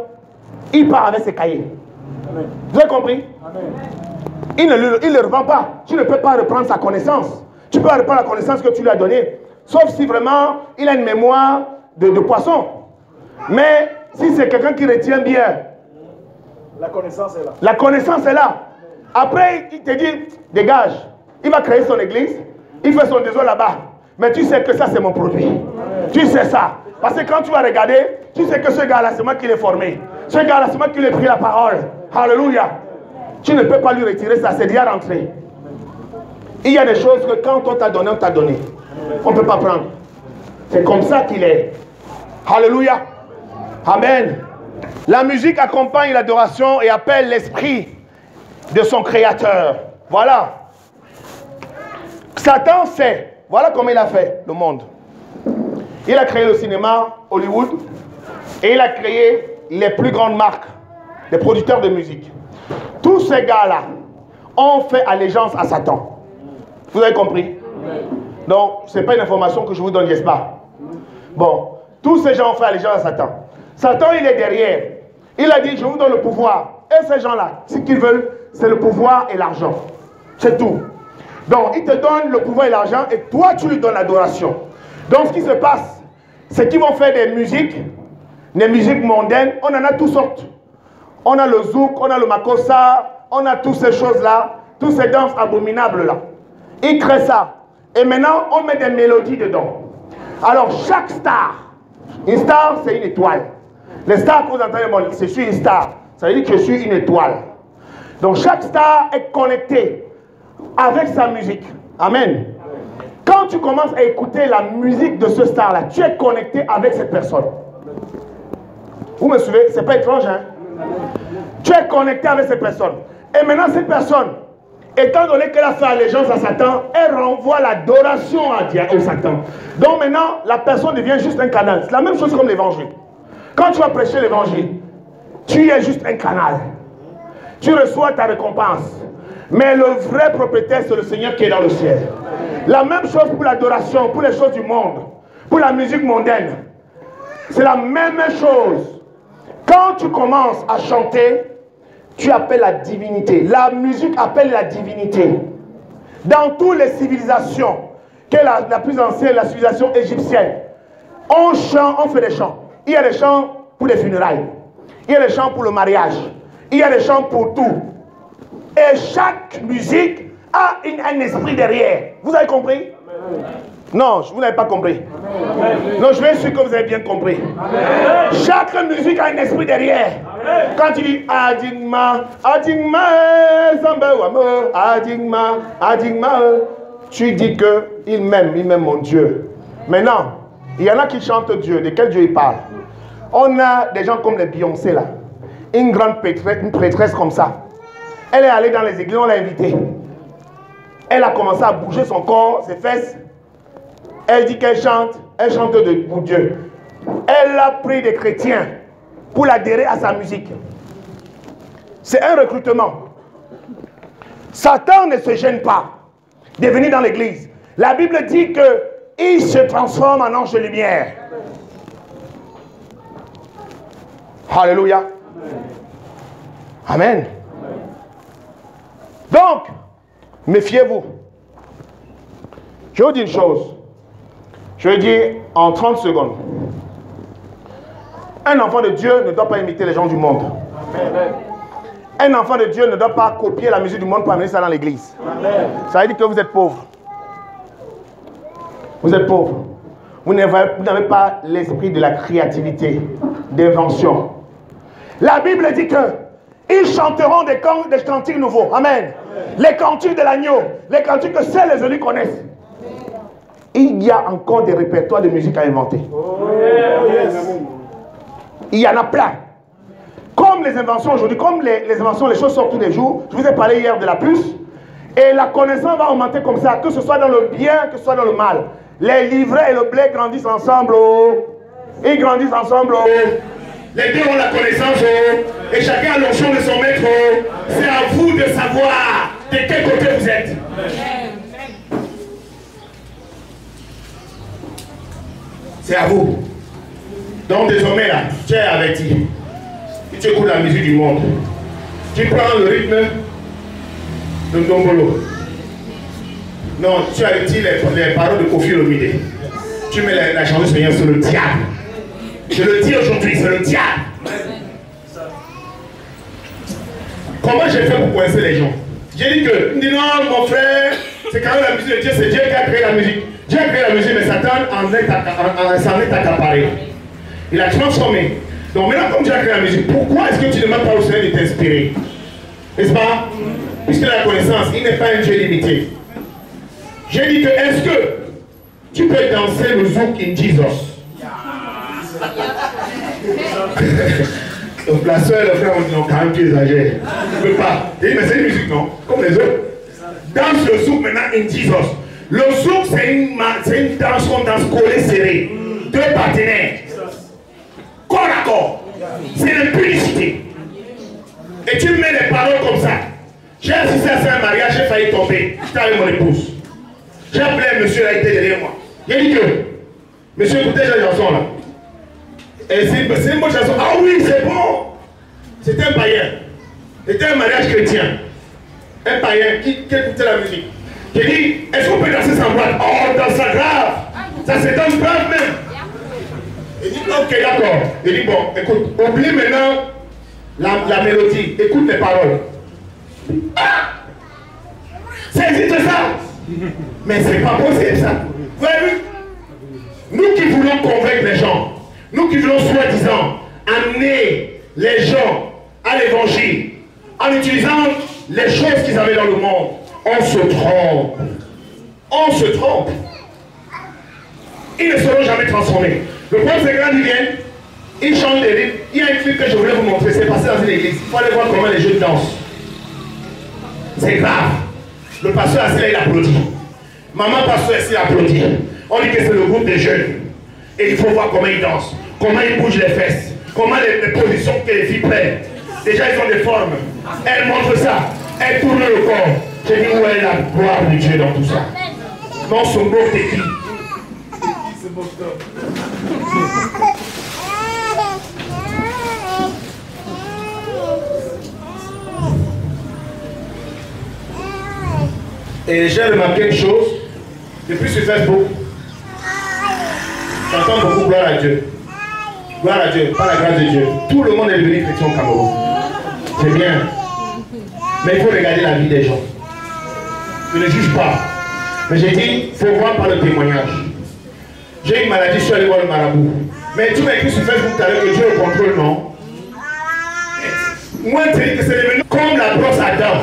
il part avec ses cahiers. Amen. Vous avez compris? Amen. Il ne le revend pas. Tu ne peux pas reprendre sa connaissance. Tu peux reprendre la connaissance que tu lui as donnée. Sauf si vraiment il a une mémoire de poisson. Mais si c'est quelqu'un qui retient bien, la connaissance est là. La connaissance est là. Après, il te dit, dégage. Il va créer son église. Il fait son désordre là-bas. Mais tu sais que ça, c'est mon produit. Amen. Tu sais ça. Parce que quand tu vas regarder, tu sais que ce gars-là, c'est moi qui l'ai formé. Ce gars-là, c'est moi qui lui ai pris la parole. Alléluia. Tu ne peux pas lui retirer ça, c'est déjà rentré. Il y a des choses que quand on t'a donné, on t'a donné. On ne peut pas prendre. C'est comme ça qu'il est. Alléluia. Amen. La musique accompagne l'adoration et appelle l'esprit de son créateur. Voilà. Satan sait. Voilà comment il a fait le monde. Il a créé le cinéma, Hollywood, et il a créé les plus grandes marques, les producteurs de musique. Tous ces gars-là ont fait allégeance à Satan. Vous avez compris? Donc, ce n'est pas une information que je vous donne, n'est-ce pas? Bon, tous ces gens ont fait allégeance à Satan. Satan, il est derrière. Il a dit, je vous donne le pouvoir. Et ces gens-là, ce qu'ils veulent, c'est le pouvoir et l'argent. C'est tout. Donc, il te donne le pouvoir et l'argent et toi, tu lui donnes l'adoration. Donc, ce qui se passe, c'est qu'ils vont faire des musiques mondaines. On en a toutes sortes. On a le zouk, on a le makossa, on a toutes ces choses-là, toutes ces danses abominables-là. Ils créent ça. Et maintenant, on met des mélodies dedans. Alors, chaque star, une star, c'est une étoile. Les stars que vous entendez, bon, je suis une star. Ça veut dire que je suis une étoile. Donc, chaque star est connectée avec sa musique. Amen. Quand tu commences à écouter la musique de ce star-là, tu es connecté avec cette personne. Vous me suivez? C'est pas étrange, hein? Tu es connecté avec cette personne. Et maintenant, cette personne, étant donné qu'elle a fait allégeance à Satan, elle renvoie l'adoration au Satan. Donc maintenant, la personne devient juste un canal. C'est la même chose comme l'évangile. Quand tu vas prêcher l'évangile, tu es juste un canal. Tu reçois ta récompense. Mais le vrai propriétaire, c'est le Seigneur qui est dans le ciel. La même chose pour l'adoration, pour les choses du monde, pour la musique mondaine. C'est la même chose. Quand tu commences à chanter, tu appelles la divinité. La musique appelle la divinité. Dans toutes les civilisations, quelle est la plus ancienne, la civilisation égyptienne, on chante, on fait des chants. Il y a des chants pour les funérailles. Il y a des chants pour le mariage. Il y a des chants pour tout. Et chaque musique a un esprit derrière. Vous avez compris? Non, vous n'avez pas compris. Non, je vais sûr que vous avez bien compris. Chaque musique a un esprit derrière. Quand tu dis Adigma, Adigma, Adigma, Adigma, tu dis qu'il m'aime mon Dieu. Maintenant, il y en a qui chantent Dieu. De quel Dieu il parle? On a des gens comme les Beyoncé là. Une grande prêtresse comme ça. Elle est allée dans les églises, on l'a invitée. Elle a commencé à bouger son corps, ses fesses. Elle dit qu'elle chante pour Dieu. Elle a pris des chrétiens pour l'adhérer à sa musique. C'est un recrutement. Satan ne se gêne pas de venir dans l'église. La Bible dit qu'il se transforme en ange de lumière. Alléluia. Amen. Donc, méfiez-vous. Je vous dis une chose. Je vais dire en 30 secondes. Un enfant de Dieu ne doit pas imiter les gens du monde. Amen. Un enfant de Dieu ne doit pas copier la musique du monde pour amener ça dans l'église. Ça veut dire que vous êtes pauvre. Vous êtes pauvre. Vous n'avez pas l'esprit de la créativité, d'invention. La Bible dit que ils chanteront des cantiques nouveaux. Amen. Les cantiques de l'agneau, les cantiques que seuls les élus connaissent. Il y a encore des répertoires de musique à inventer. Il y en a plein. Comme les inventions aujourd'hui, comme les inventions, les choses sortent tous les jours. Je vous ai parlé hier de la puce. Et la connaissance va augmenter comme ça, que ce soit dans le bien, que ce soit dans le mal. Les livrets et le blé grandissent ensemble. Ils grandissent ensemble. Les deux ont la connaissance. Et chacun a l'onction de son maître. C'est à vous de savoir de quel côté vous êtes. C'est à vous. Donc désormais là, tu es averti. Tu écoutes la musique du monde. Tu prends le rythme de Ndombolo. Non, tu as dit les paroles de Kofi Olomide. Tu mets la chanson Seigneur sur le diable. Je le dis aujourd'hui, c'est le diable. Comment j'ai fait pour coincer les gens? J'ai dit que, non mon frère, c'est quand même la musique de Dieu, c'est Dieu qui a créé la musique. Dieu a créé la musique, mais Satan s'en est accaparé. Il a transformé. Donc maintenant, comme Dieu a créé la musique, pourquoi est-ce que tu ne demandes pas au Seigneur de t'inspirer? N'est-ce pas? Puisque la connaissance, il n'est pas un Dieu limité. J'ai dit que, est-ce que tu peux danser le zouk in Jesus? Donc la soeur et le frère ont quand même plus exagéré. Tu ne peux pas. J'ai dit, mais c'est une musique, non? Comme les autres. Danse le zouk maintenant in Jesus. Le zouk, c'est une danse qu'on danse collée serrée. Deux partenaires. Corps à corps. C'est l'impudicité. Et tu mets les paroles comme ça. J'ai assisté à un mariage, j'ai failli tomber. J'étais avec mon épouse. J'ai appelé un monsieur là, il était derrière moi. Il a dit que, monsieur, écoutez la chanson là. Et c'est une bonne chanson. Ah oui, c'est bon. C'était un païen. C'était un mariage chrétien. Un païen qui écoutait la musique. J'ai dit, est-ce qu'on peut danser sans boîte? Oh, dans sa grave. Ça se danse grave même. Il dit, ok, d'accord. Il dit, bon, écoute, oublie maintenant la mélodie. Écoute les paroles. Ah! C'est juste ça. Mais c'est pas possible ça. Vous avez vu? Nous qui voulons convaincre les gens, nous qui voulons soi-disant amener les gens à l'évangile en utilisant les choses qu'ils avaient dans le monde, on se trompe. On se trompe. Ils ne seront jamais transformés. Le problème c'est que quand ils viennent, ils chantent des rythmes. Il y a un clip que je voulais vous montrer, c'est passé dans une église. Il faut aller voir comment les jeunes dansent. C'est grave. Le pasteur assis là, il applaudit. Maman pasteur assis, il applaudit. On dit que c'est le groupe des jeunes. Et il faut voir comment ils dansent, comment ils bougent les fesses, comment les positions que les filles prennent. Déjà, ils ont des formes. Elles montrent ça. Elles tournent le corps. J'ai dit, où est la gloire de Dieu dans tout ça? Non, son mot écrit. Et j'ai remarqué une chose, depuis sur Facebook, j'entends beaucoup gloire à Dieu. Gloire à Dieu, par la grâce de Dieu. Tout le monde est devenu chrétien au Cameroun. C'est bien. Mais il faut regarder la vie des gens. Je ne juge pas. Mais j'ai dit, il faut voir par le témoignage. J'ai une maladie, je suis allé voir le marabout. Mais tu m'as écrit sur Facebook tout à l'heure que Dieu le contrôle, non? Moi, tu dis que c'est devenu comme la brosse à dents.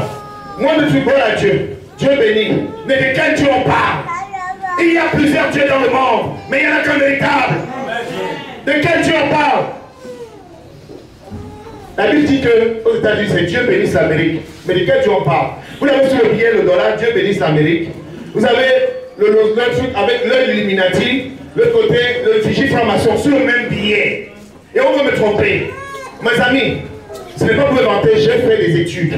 Moi, je suis gloire à Dieu. Dieu béni. Mais de quel Dieu on parle? Il y a plusieurs dieux dans le monde, mais il n'y en a qu'un véritable. De quel Dieu on parle? La Bible dit qu'aux États-Unis, c'est Dieu bénisse l'Amérique. Mais de quel Dieu on parle? Vous avez sur le billet, le dollar, Dieu bénisse l'Amérique. Vous avez le truc avec l'œil Illuminati, le côté, le fichier franc-maçon sur le même billet. Et on veut me tromper. Mes amis, ce n'est pas pour inventer, j'ai fait des études.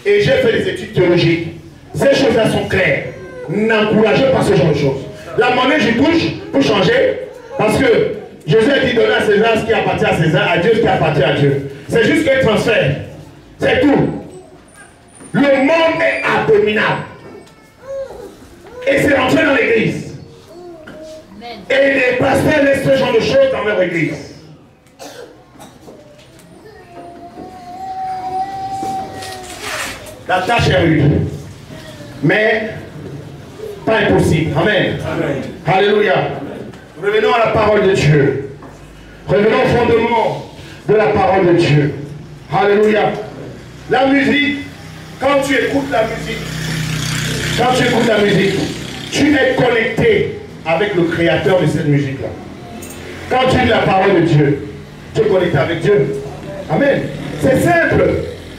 Et j'ai fait des études théologiques. Ces choses-là sont claires. N'encouragez pas ce genre de choses. La monnaie, j'y touche pour changer. Parce que Jésus a dit donner à César ce qui appartient à César, à Dieu ce qui appartient à Dieu. C'est juste un transfert. C'est tout. Le monde est abominable. Et c'est rentré dans l'église. Et les pasteurs laissent ce genre de choses dans leur église. La tâche est rude. Mais pas impossible. Amen. Amen. Alléluia. Revenons à la parole de Dieu. Revenons au fondement de la parole de Dieu. Alléluia. La musique, quand tu écoutes la musique, tu es connecté avec le créateur de cette musique-là. Quand tu lis la parole de Dieu, tu es connecté avec Dieu. Amen. C'est simple.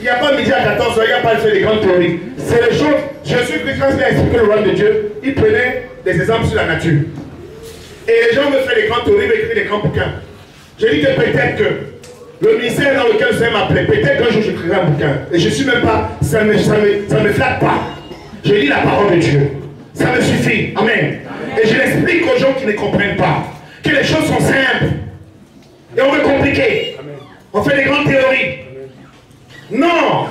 Il n'y a pas midi à 14h, il n'y a pas fait des grandes théories. C'est les choses. Jésus-Christ, quand il a expliqué le royaume de Dieu, il prenait des exemples sur la nature. Et les gens me font des grandes théories, écrivent des grands bouquins. J'ai dit que peut-être que le ministère dans lequel vous m'appelez, peut-être qu'un jour j'écrirai un bouquin. Et je ne suis même pas, ça ne me flatte pas. Je lis la parole de Dieu. Ça me suffit. Amen. Et je l'explique aux gens qui ne comprennent pas. Que les choses sont simples. Et on veut compliquer. On fait des grandes théories. Non!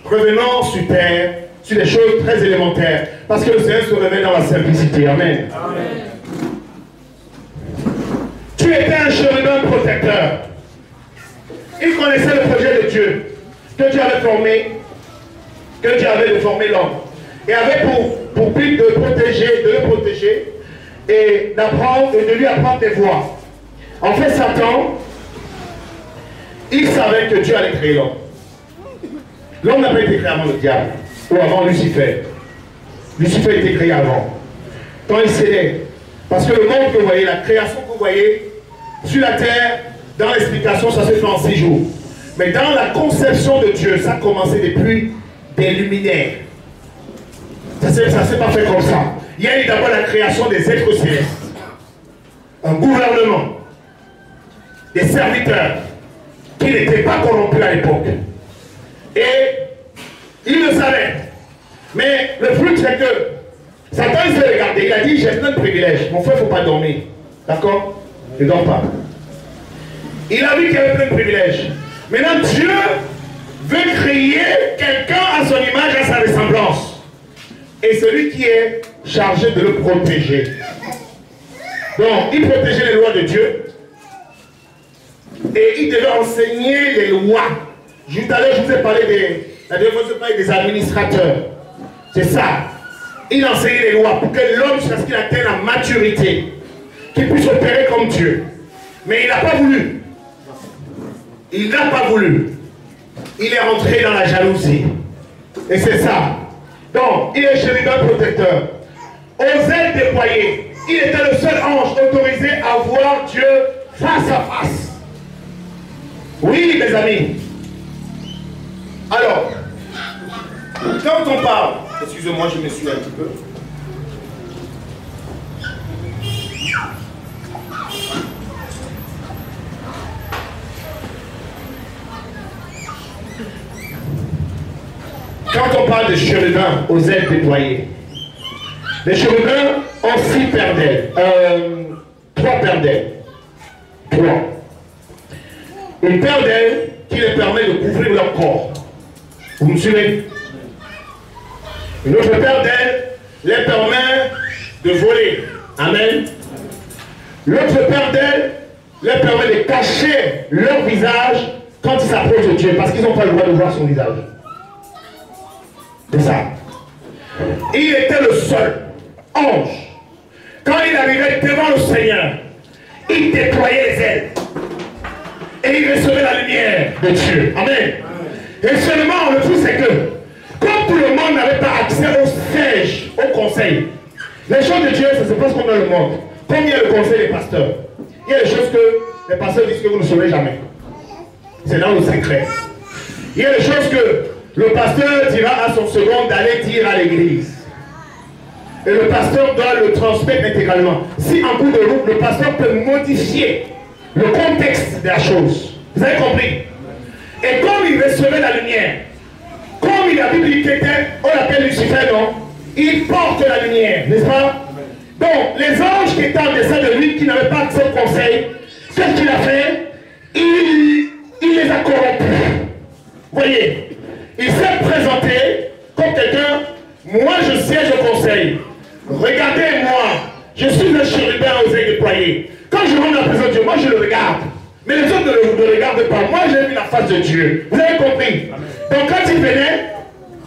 Revenons sur terre, sur des choses très élémentaires. Parce que le Seigneur se révèle dans la simplicité. Amen. Amen. Tu étais un chérubin protecteur. Il connaissait le projet de Dieu. Que Dieu avait formé. Que Dieu avait formé l'homme. Et avait pour but de le protéger et d'apprendre et de lui apprendre des voies. En fait, Satan, il savait que Dieu allait créer l'homme. L'homme n'a pas été créé avant le diable, ou avant Lucifer. Lucifer a été créé avant. Quand il s'élève. Parce que le monde que vous voyez, la création que vous voyez, sur la terre, dans l'explication, ça se fait en 6 jours. Mais dans la conception de Dieu, ça a commencé depuis des luminaires. Ça ne s'est pas fait comme ça. il y a eu d'abord la création des êtres célestes. Un gouvernement, des serviteurs qui n'étaient pas corrompus à l'époque. Et ils le savaient. Mais le truc, c'est que Satan, il s'est regardé, il a dit, j'ai plein de privilèges. Mon frère, il ne faut pas dormir. D'accord? Ne dors pas. Il a vu qu'il y avait plein de privilèges. Maintenant, Dieu veut créer quelqu'un à son image, à sa ressemblance. Et celui qui est chargé de le protéger. Donc, il protégeait les lois de Dieu. Et il devait enseigner les lois. Tout à l'heure, je vous ai parlé des administrateurs. C'est ça. Il enseignait les lois pour que l'homme, jusqu'à ce qu'il atteigne la maturité, qu'il puisse opérer comme Dieu. Mais il n'a pas voulu. Il n'a pas voulu. Il est rentré dans la jalousie. Et c'est ça. Donc, il est chérubin protecteur. Aux ailes déployées, il était le seul ange autorisé à voir Dieu face à face. Oui, mes amis. Alors, quand on parle, excusez-moi, je me suis un petit peu. Quand on parle de chérubins aux ailes déployées, les chérubins ont 6 paires d'ailes, 3 paires d'ailes. 3. Une paire d'ailes qui les permet de couvrir leur corps. Vous me suivez? Une autre paire d'ailes les permet de voler. Amen. L'autre paire d'ailes les permet de cacher leur visage quand ils s'approchent de Dieu, parce qu'ils n'ont pas le droit de voir son visage. C'est ça. Il était le seul ange. Quand il arrivait devant le Seigneur, il déployait les ailes. Et il recevait la lumière de Dieu. Amen. Et seulement, le truc c'est que, comme tout le monde n'avait pas accès au siège, au conseil, les choses de Dieu, ça se passe comme dans le monde. Comme il y a le conseil des pasteurs, il y a des choses que les pasteurs disent que vous ne saurez jamais. C'est dans le secret. Il y a des choses que le pasteur dira à son second d'aller dire à l'église. Et le pasteur doit le transmettre intégralement. Si en cours de route, le pasteur peut modifier le contexte de la chose. Vous avez compris? Et comme il recevait la lumière, comme il a vu qu'il était, on l'appelle Lucifer, non? Il porte la lumière, n'est-ce pas? Donc, les anges qui étaient en dessin de lui, qui n'avaient pas accès au conseil, qu'est-ce qu'il a fait? Il les a corrompus. Voyez, il s'est présenté comme quelqu'un, moi je siège au conseil. Regardez-moi, je suis le chérubin aux ailes déployées. Quand je rentre dans la présence de Dieu, moi je le regarde. Mais les autres ne le regardent pas. Moi j'ai vu la face de Dieu. Vous avez compris? Donc quand il venait,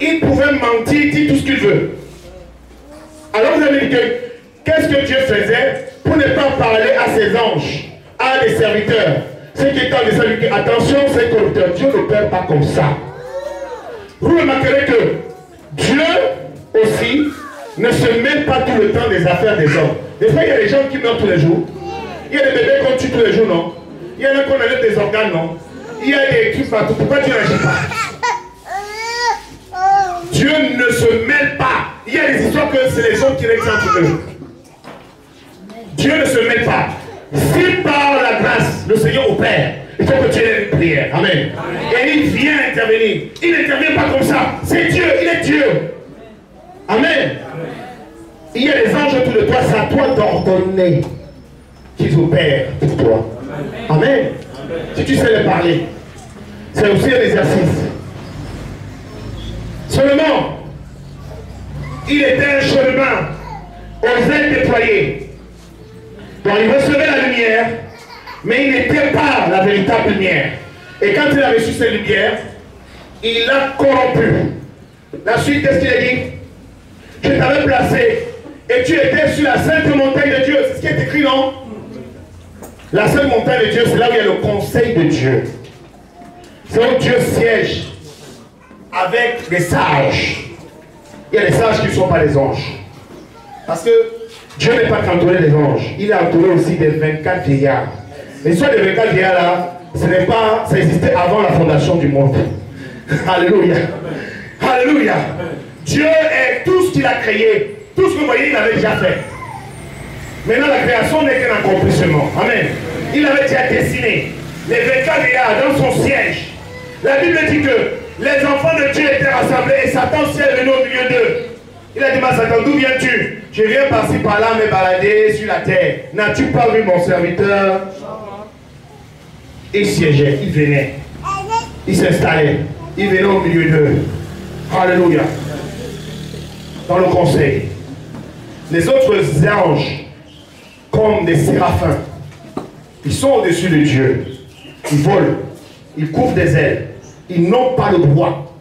il pouvait mentir, dire tout ce qu'il veut. Alors vous avez dit que, qu'est-ce que Dieu faisait pour ne pas parler à ses anges, à des serviteurs? Ceux qui étaient en dessin lui, attention, c'est corrupteur. Dieu ne perd pas comme ça. Vous remarquerez que Dieu aussi ne se mêle pas tout le temps des affaires des hommes. Des fois, il y a des gens qui meurent tous les jours. Il y a des bébés qu'on tue tous les jours, non? Il y en a qu'on enlève des organes, non? Il y a des trucs partout. Pourquoi Dieu n'agit pas? Dieu ne se mêle pas. Il y a des histoires que c'est les hommes qui règlent entre eux. Dieu ne se mêle pas. Si par la grâce, le Seigneur opère, il faut que tu aies une prière. Amen. Et il vient intervenir. Il n'intervient pas comme ça. C'est Dieu, il est Dieu. Amen. Il y a des anges autour de toi, c'est à toi d'ordonner qu'ils opèrent pour toi. Amen. Si tu sais les parler, c'est aussi un exercice. Seulement, il était un chérubin aux ailes déployées. Donc il recevait la lumière, mais il n'était pas la véritable lumière. Et quand il a reçu cette lumière, il l'a corrompu. La suite, qu'est-ce qu'il a dit? Je t'avais placé et tu étais sur la sainte montagne de Dieu. C'est ce qui est écrit, non? La sainte montagne de Dieu, c'est là où il y a le conseil de Dieu. C'est où Dieu siège avec des sages. Il y a des sages qui ne sont pas des anges. Parce que Dieu n'est pas qu'entouré des anges. Il est entouré aussi des 24 vieillards. L'histoire des 24 vieillards là, ce n'est pas, ça existait avant la fondation du monde. Alléluia. Alléluia. Dieu est tout ce qu'il a créé. Tout ce que vous voyez, il avait déjà fait. Maintenant, la création n'est qu'un accomplissement. Amen. Il avait déjà dessiné les 24 milliards dans son siège. La Bible dit que les enfants de Dieu étaient rassemblés et Satan s'est venu au milieu d'eux. Il a dit, à Satan, d'où viens-tu? Je viens par-ci par-là me balader sur la terre. N'as-tu pas vu mon serviteur? Il siégeait, il venait. Il s'installait. Il venait au milieu d'eux. Alléluia. Dans le conseil. Les autres anges, comme des séraphins, ils sont au-dessus de Dieu. Ils volent. Ils couvrent des ailes. Ils n'ont pas le droit.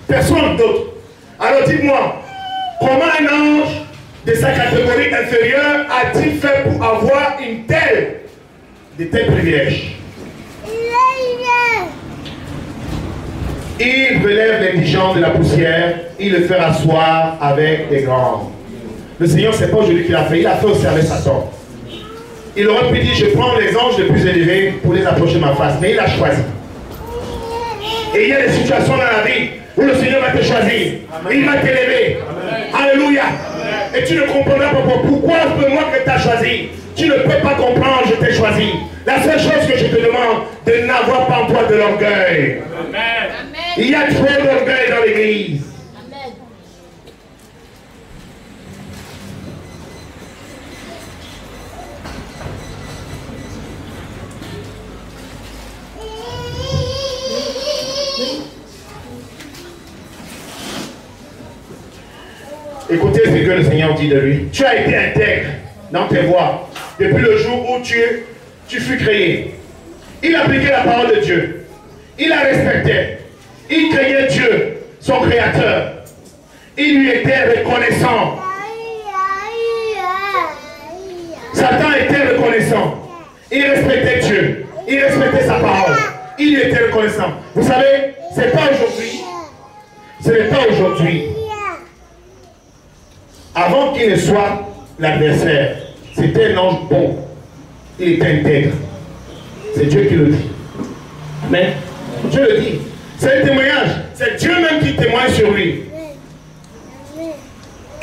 Personne d'autre. Alors dites-moi, comment un ange de sa catégorie inférieure a-t-il fait pour avoir de tels privilèges? Il relève l'indigent de la poussière, il le fait asseoir avec des grands. Le Seigneur, ce n'est pas aujourd'hui qu'il a fait, il a fait observer Satan. Il aurait pu dire, je prends les anges les plus élevés pour les approcher de ma face, mais il a choisi. Et il y a des situations dans la vie où le Seigneur va te choisir, il va t'élever. Alléluia. Et tu ne comprendras pas pourquoi c'est moi que tu as choisi. Tu ne peux pas comprendre, je t'ai choisi. La seule chose que je te demande, de n'avoir pas en toi de l'orgueil. Il y a trop d'orgueil dans l'église. Écoutez ce que le Seigneur dit de lui. Tu as été intègre dans tes voies depuis le jour où tu fus créé. Il appliquait la parole de Dieu. Il la respectait. Il craignait Dieu, son créateur. Il lui était reconnaissant. Satan était reconnaissant. Il respectait Dieu. Il respectait sa parole. Il lui était reconnaissant. Vous savez, ce n'est pas aujourd'hui. Ce n'est pas aujourd'hui. Avant qu'il ne soit l'adversaire, c'était un ange bon. Il était intègre. C'est Dieu qui le dit. Mais Dieu le dit. C'est un témoignage. C'est Dieu même qui témoigne sur lui.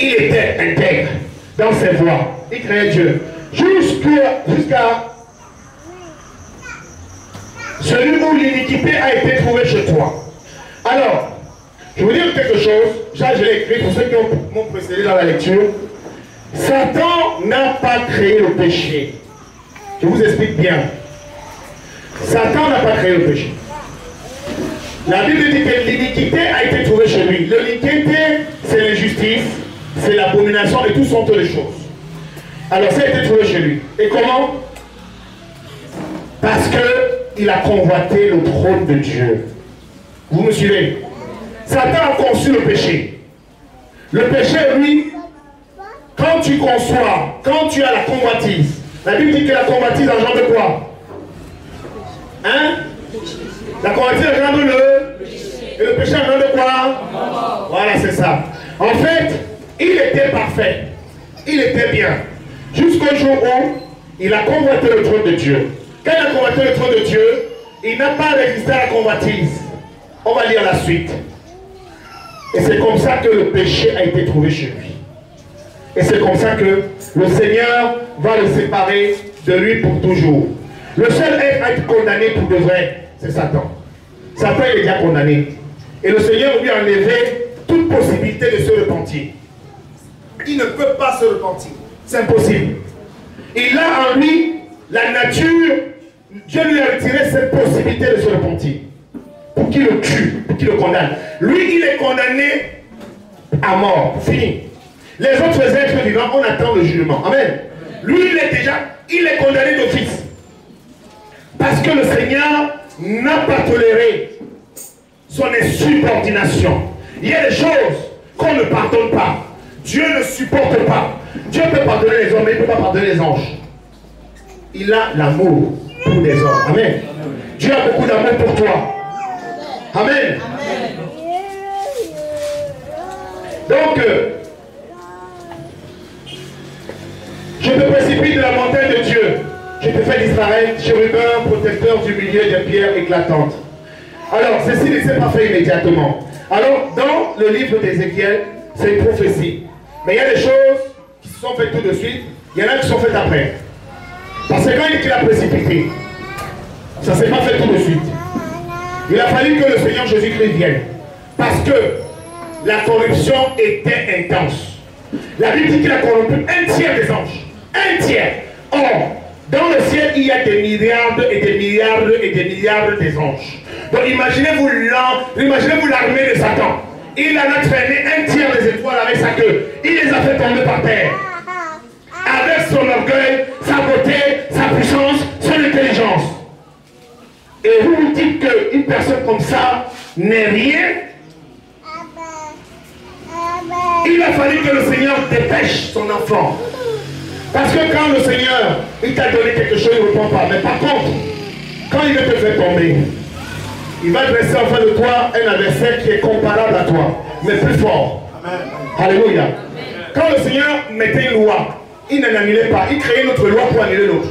Il était intègre dans ses voies. Il craignait Dieu. Jusqu'à celui où l'iniquité a été trouvée chez toi. Alors, je vais vous dire quelque chose. Je l'ai écrit pour ceux qui m'ont précédé dans la lecture. Satan n'a pas créé le péché. Je vous explique bien. Satan n'a pas créé le péché. La Bible dit que l'iniquité a été trouvée chez lui. L'iniquité, c'est l'injustice, c'est l'abomination et toutes sortes de choses. Alors ça a été trouvé chez lui. Et comment? Parce qu'il a convoité le trône de Dieu. Vous me suivez? Satan a conçu le péché. Le péché, lui, quand tu conçois, quand tu as la convoitise, la Bible dit que la convoitise engendre de quoi? Hein? La convoitise engendre et le péché engendre de quoi? Voilà, c'est ça. En fait, il était parfait. Il était bien. Jusqu'au jour où il a convoité le trône de Dieu. Quand il a convoité le trône de Dieu, il n'a pas résisté à la convoitise. On va lire la suite. Et c'est comme ça que le péché a été trouvé chez lui. Et c'est comme ça que le Seigneur va le séparer de lui pour toujours. Le seul être à être condamné pour de vrai, c'est Satan. Satan est déjà condamné. Et le Seigneur lui a enlevé toute possibilité de se repentir. Il ne peut pas se repentir. C'est impossible. Il a en lui la nature. Dieu lui a retiré cette possibilité de se repentir. Pour qu'il le tue, pour qu'il le condamne. Lui, il est condamné à mort. Fini. Les autres êtres vivants, on attend le jugement. Amen. Lui, il est condamné d'office. Parce que le Seigneur n'a pas toléré son insubordination. Il y a des choses qu'on ne pardonne pas. Dieu ne supporte pas. Dieu peut pardonner les hommes, mais il ne peut pas pardonner les anges. Il a l'amour pour les hommes. Amen. Dieu a beaucoup d'amour pour toi. Amen. Donc, je te précipite de la montagne de Dieu. Je te fais disparaître, chérubin, protecteur du milieu des pierres éclatantes. Alors, ceci ne s'est pas fait immédiatement. Alors, dans le livre d'Ézéchiel, c'est une prophétie. Mais il y a des choses qui se sont faites tout de suite, il y en a qui sont faites après. Parce que quand il a précipité, ça ne s'est pas fait tout de suite. Il a fallu que le Seigneur Jésus-Christ vienne. Parce que la corruption était intense. La Bible dit qu'il a corrompu un tiers des anges. Un tiers. Or, dans le ciel, il y a des milliards et des milliards et des milliards des anges. Donc imaginez-vous l'armée de Satan. Il en a traîné un tiers des étoiles avec sa queue. Il les a fait tomber par terre. Avec son orgueil, sa beauté, sa puissance, son intelligence. Et vous vous dites qu'une personne comme ça n'est rien. Il a fallu que le Seigneur dépêche son enfant. Parce que quand le Seigneur, il t'a donné quelque chose, il ne répond pas. Mais par contre, quand il veut te faire tomber, il va dresser en face de toi un adversaire qui est comparable à toi, mais plus fort. Amen. Alléluia. Quand le Seigneur mettait une loi, il n'en annulait pas. Il créait une autre loi pour annuler l'autre.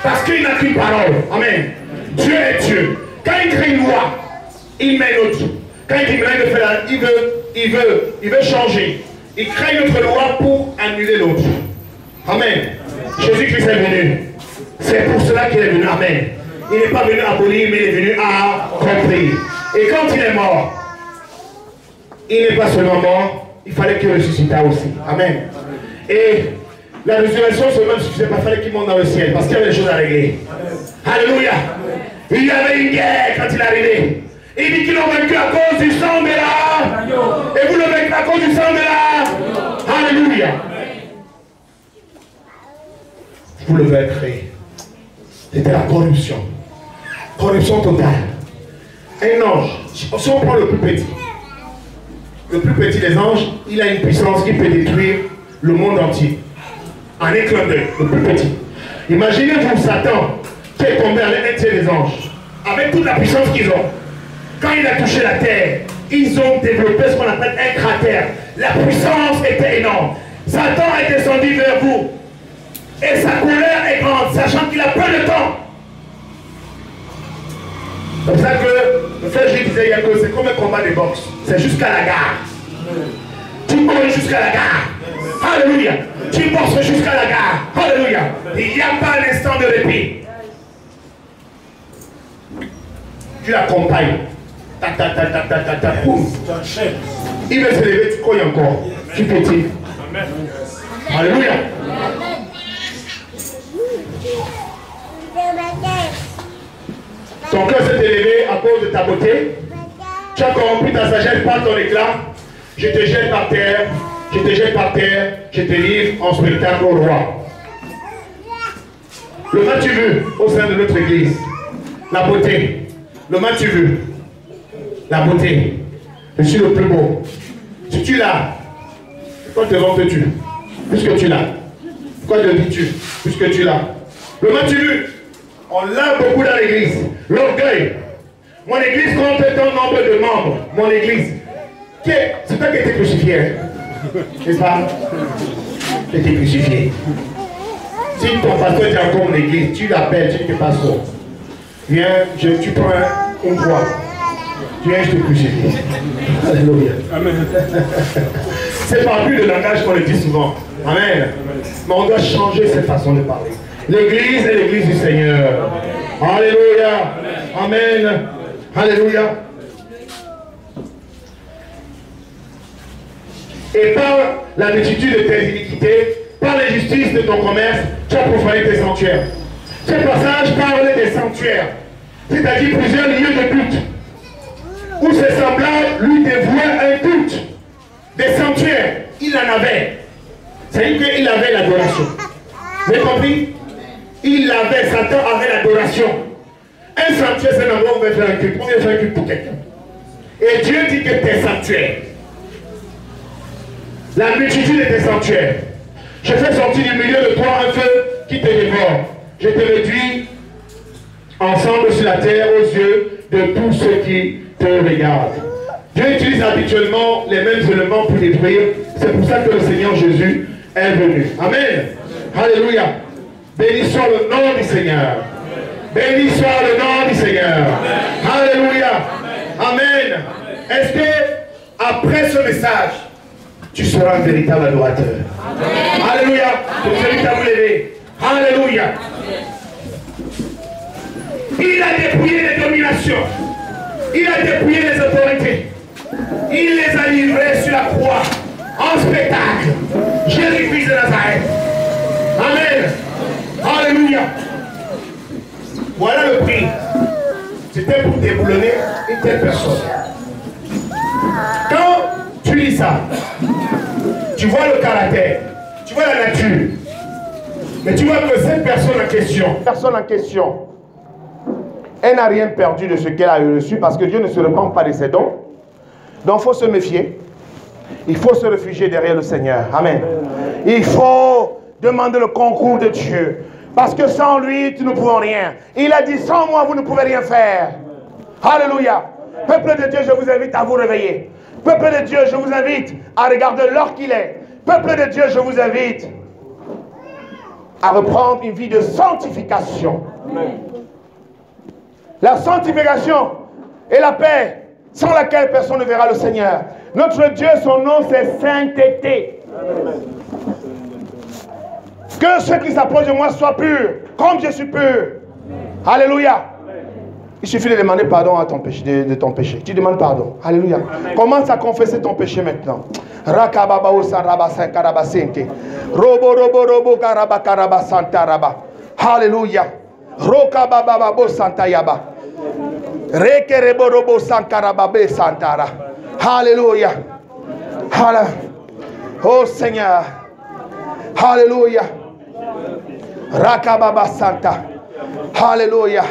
Parce qu'il n'a qu'une parole. Amen. Dieu est Dieu. Quand il crée une loi, il met l'autre. Quand il dit de faire, il veut changer. Il crée une autre loi pour annuler l'autre. Amen. Jésus-Christ est venu. C'est pour cela qu'il est venu. Amen. Il n'est pas venu abolir, mais il est venu accomplir. Et quand il est mort, il n'est pas seulement mort, il fallait qu'il ressuscite aussi. Amen. Et la résurrection seulement ne suffisait pas, il fallait qu'il monte dans le ciel, parce qu'il y avait des choses à régler. Alléluia. Il y avait une guerre quand il est arrivé. Il dit qu'ils l'ont vaincu à cause du sang de la. Et vous le vaincrez à cause du sang de la. Alléluia. Vous le vaincrez. C'était la corruption. Corruption totale. Un ange, si on prend le plus petit des anges, il a une puissance qui peut détruire le monde entier. En un clin d'œil, le plus petit. Imaginez-vous Satan qui est tombé avec un tiers des anges, avec toute la puissance qu'ils ont. Quand il a touché la terre, ils ont développé ce qu'on appelle un cratère. La puissance était énorme. Satan est descendu vers vous. Et sa colère est grande, sachant qu'il a peu de temps. C'est pour ça que le frère Gilles disait il y a que c'est comme un combat de boxe. C'est jusqu'à la gare. Tu cours jusqu'à la gare. Alléluia. Tu boxes jusqu'à la gare. Alléluia. Il n'y a pas un instant de répit. Tu l'accompagnes. Tac, tac, tac, tac, tac, tac, tac, boum. Il veut se lever, tu couilles encore. Tu pétilles. Alléluia. Ton cœur s'est élevé à cause de ta beauté. Tu as corrompu ta sagesse par ton éclat. Je te jette par terre. Je te jette par terre. Je te livre en spectacle au roi. Le m'as-tu vu au sein de notre église? La beauté. Le m'as-tu vu? La beauté. Je suis le plus beau. Si tu l'as, pourquoi te vantes-tu? Puisque tu l'as. Pourquoi te dis-tu? Puisque tu l'as. Le m'as-tu vu? On l'a beaucoup dans l'église. L'orgueil. Mon église compte un nombre de membres. Mon église. C'est toi qui as été crucifié. N'est-ce pas? Tu as été crucifié. Si ton pasteur est encore en église, tu l'appelles, tu dis que pasteur. Viens, tu prends une croix. Tu viens, je te crucifie. Alléluia. Amen. C'est par plus de langage qu'on le dit souvent. Amen. Mais on doit changer cette façon de parler. L'église est l'église du Seigneur. Alléluia. Amen. Alléluia. Et par la multitude de tes iniquités, par l'injustice de ton commerce, tu as profané tes sanctuaires. Ce passage parle des sanctuaires, c'est-à-dire plusieurs lieux de culte, où ses semblables lui dévouaient un culte. Des sanctuaires, il en avait. C'est-à-dire qu'il avait l'adoration. Vous avez compris? Il avait, Satan avait l'adoration. Un sanctuaire, c'est un endroit où on va faire un culte. On vient faire un culte pour quelqu'un. Et Dieu dit que tes sanctuaires, la multitude de tes sanctuaires, je fais sortir du milieu de toi un feu qui te dévore. Je te réduis ensemble sur la terre aux yeux de tous ceux qui te regardent. Dieu utilise habituellement les mêmes éléments pour détruire. C'est pour ça que le Seigneur Jésus est venu. Amen. Alléluia. Béni soit le nom du Seigneur. Béni soit le nom du Seigneur. Alléluia. Amen. Est-ce que après ce message, tu seras un véritable adorateur. Amen. Alléluia. Je vous invite à vous lever. Alléluia. Il a dépouillé les dominations. Il a dépouillé les autorités. Il les a livrés sur la croix en spectacle. Jésus-Christ de Nazareth. Amen. Alléluia. Voilà le prix. C'était pour déboulonner une telle personne. Quand tu lis ça, tu vois le caractère, tu vois la nature. Mais tu vois que cette personne en question, elle n'a rien perdu de ce qu'elle a reçu parce que Dieu ne se repent pas de ses dons. Donc il faut se méfier. Il faut se réfugier derrière le Seigneur. Amen. Il faut demander le concours de Dieu. Parce que sans lui, tu ne pouvons rien. Il a dit, sans moi, vous ne pouvez rien faire. Alléluia. Peuple de Dieu, je vous invite à vous réveiller. Peuple de Dieu, je vous invite à regarder l'heure qu'il est. Peuple de Dieu, je vous invite à reprendre une vie de sanctification. Amen. La sanctification et la paix sans laquelle personne ne verra le Seigneur. Notre Dieu, son nom, c'est sainteté. Amen. Que ceux qui s'approchent de moi soient purs, comme je suis pur. Amen. Alléluia. Il suffit de demander pardon à ton péché, de ton péché. Tu demandes pardon. Alléluia. Amen. Commence à confesser ton péché maintenant. Alléluia. Alléluia. Oh Seigneur. Alléluia. Rakababa Santa. Alléluia.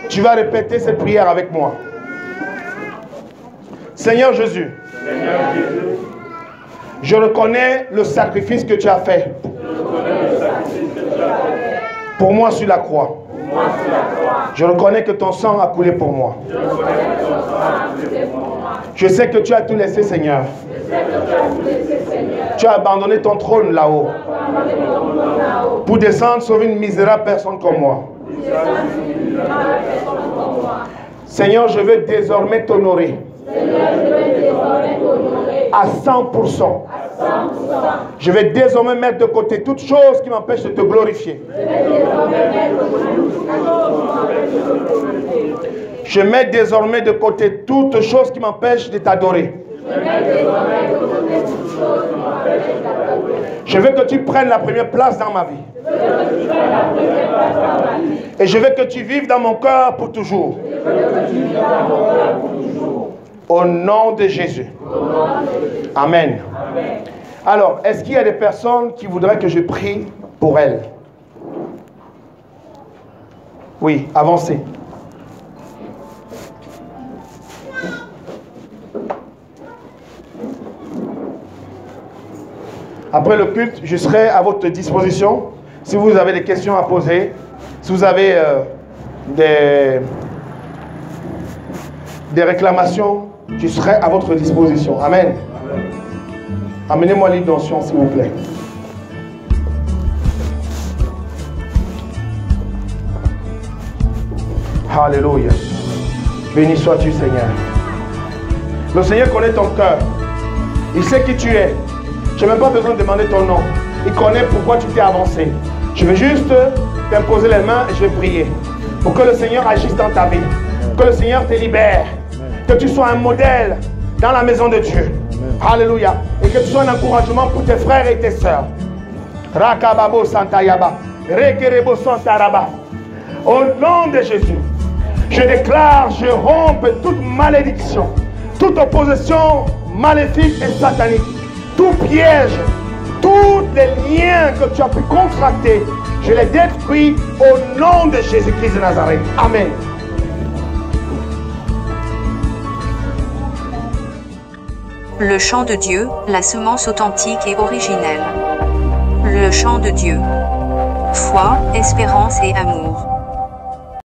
Tu vas répéter cette prière avec moi. Seigneur Jésus, je reconnais le sacrifice que tu as fait pour moi sur la croix. Je reconnais que ton sang a coulé pour moi. Je sais que tu as tout laissé, Seigneur. Tu as abandonné ton trône là-haut pour descendre sauver une misérable personne comme moi. Seigneur, je veux désormais t'honorer à 100%. Je vais désormais mettre de côté toute chose qui m'empêche de te glorifier. Je mets désormais de côté toute chose qui m'empêche de t'adorer. Je veux que tu prennes la première place dans ma vie. Et je veux que tu vives dans mon cœur pour toujours. Au nom de Jésus. Amen. Alors, est-ce qu'il y a des personnes qui voudraient que je prie pour elles? Oui, avancez. Après le culte, je serai à votre disposition. Si vous avez des questions à poser, si vous avez des réclamations, je serai à votre disposition. Amen. Amenez-moi l'huile d'onction, s'il vous plaît. Alléluia. Béni sois-tu, Seigneur. Le Seigneur connaît ton cœur. Il sait qui tu es. Je n'ai même pas besoin de demander ton nom. Il connaît pourquoi tu t'es avancé. Je vais juste t'imposer les mains et je vais prier. Pour que le Seigneur agisse dans ta vie. Que le Seigneur te libère. Que tu sois un modèle dans la maison de Dieu. Alléluia. Et que tu sois un encouragement pour tes frères et tes sœurs. Rakababo Santayaba. Rekerebo Santaraba. Au nom de Jésus, je déclare, je rompe toute malédiction, toute opposition maléfique et satanique, tout piège, tous les liens que tu as pu contracter, je les détruis au nom de Jésus-Christ de Nazareth. Amen. Le chant de Dieu, la semence authentique et originelle. Le chant de Dieu. Foi, espérance et amour.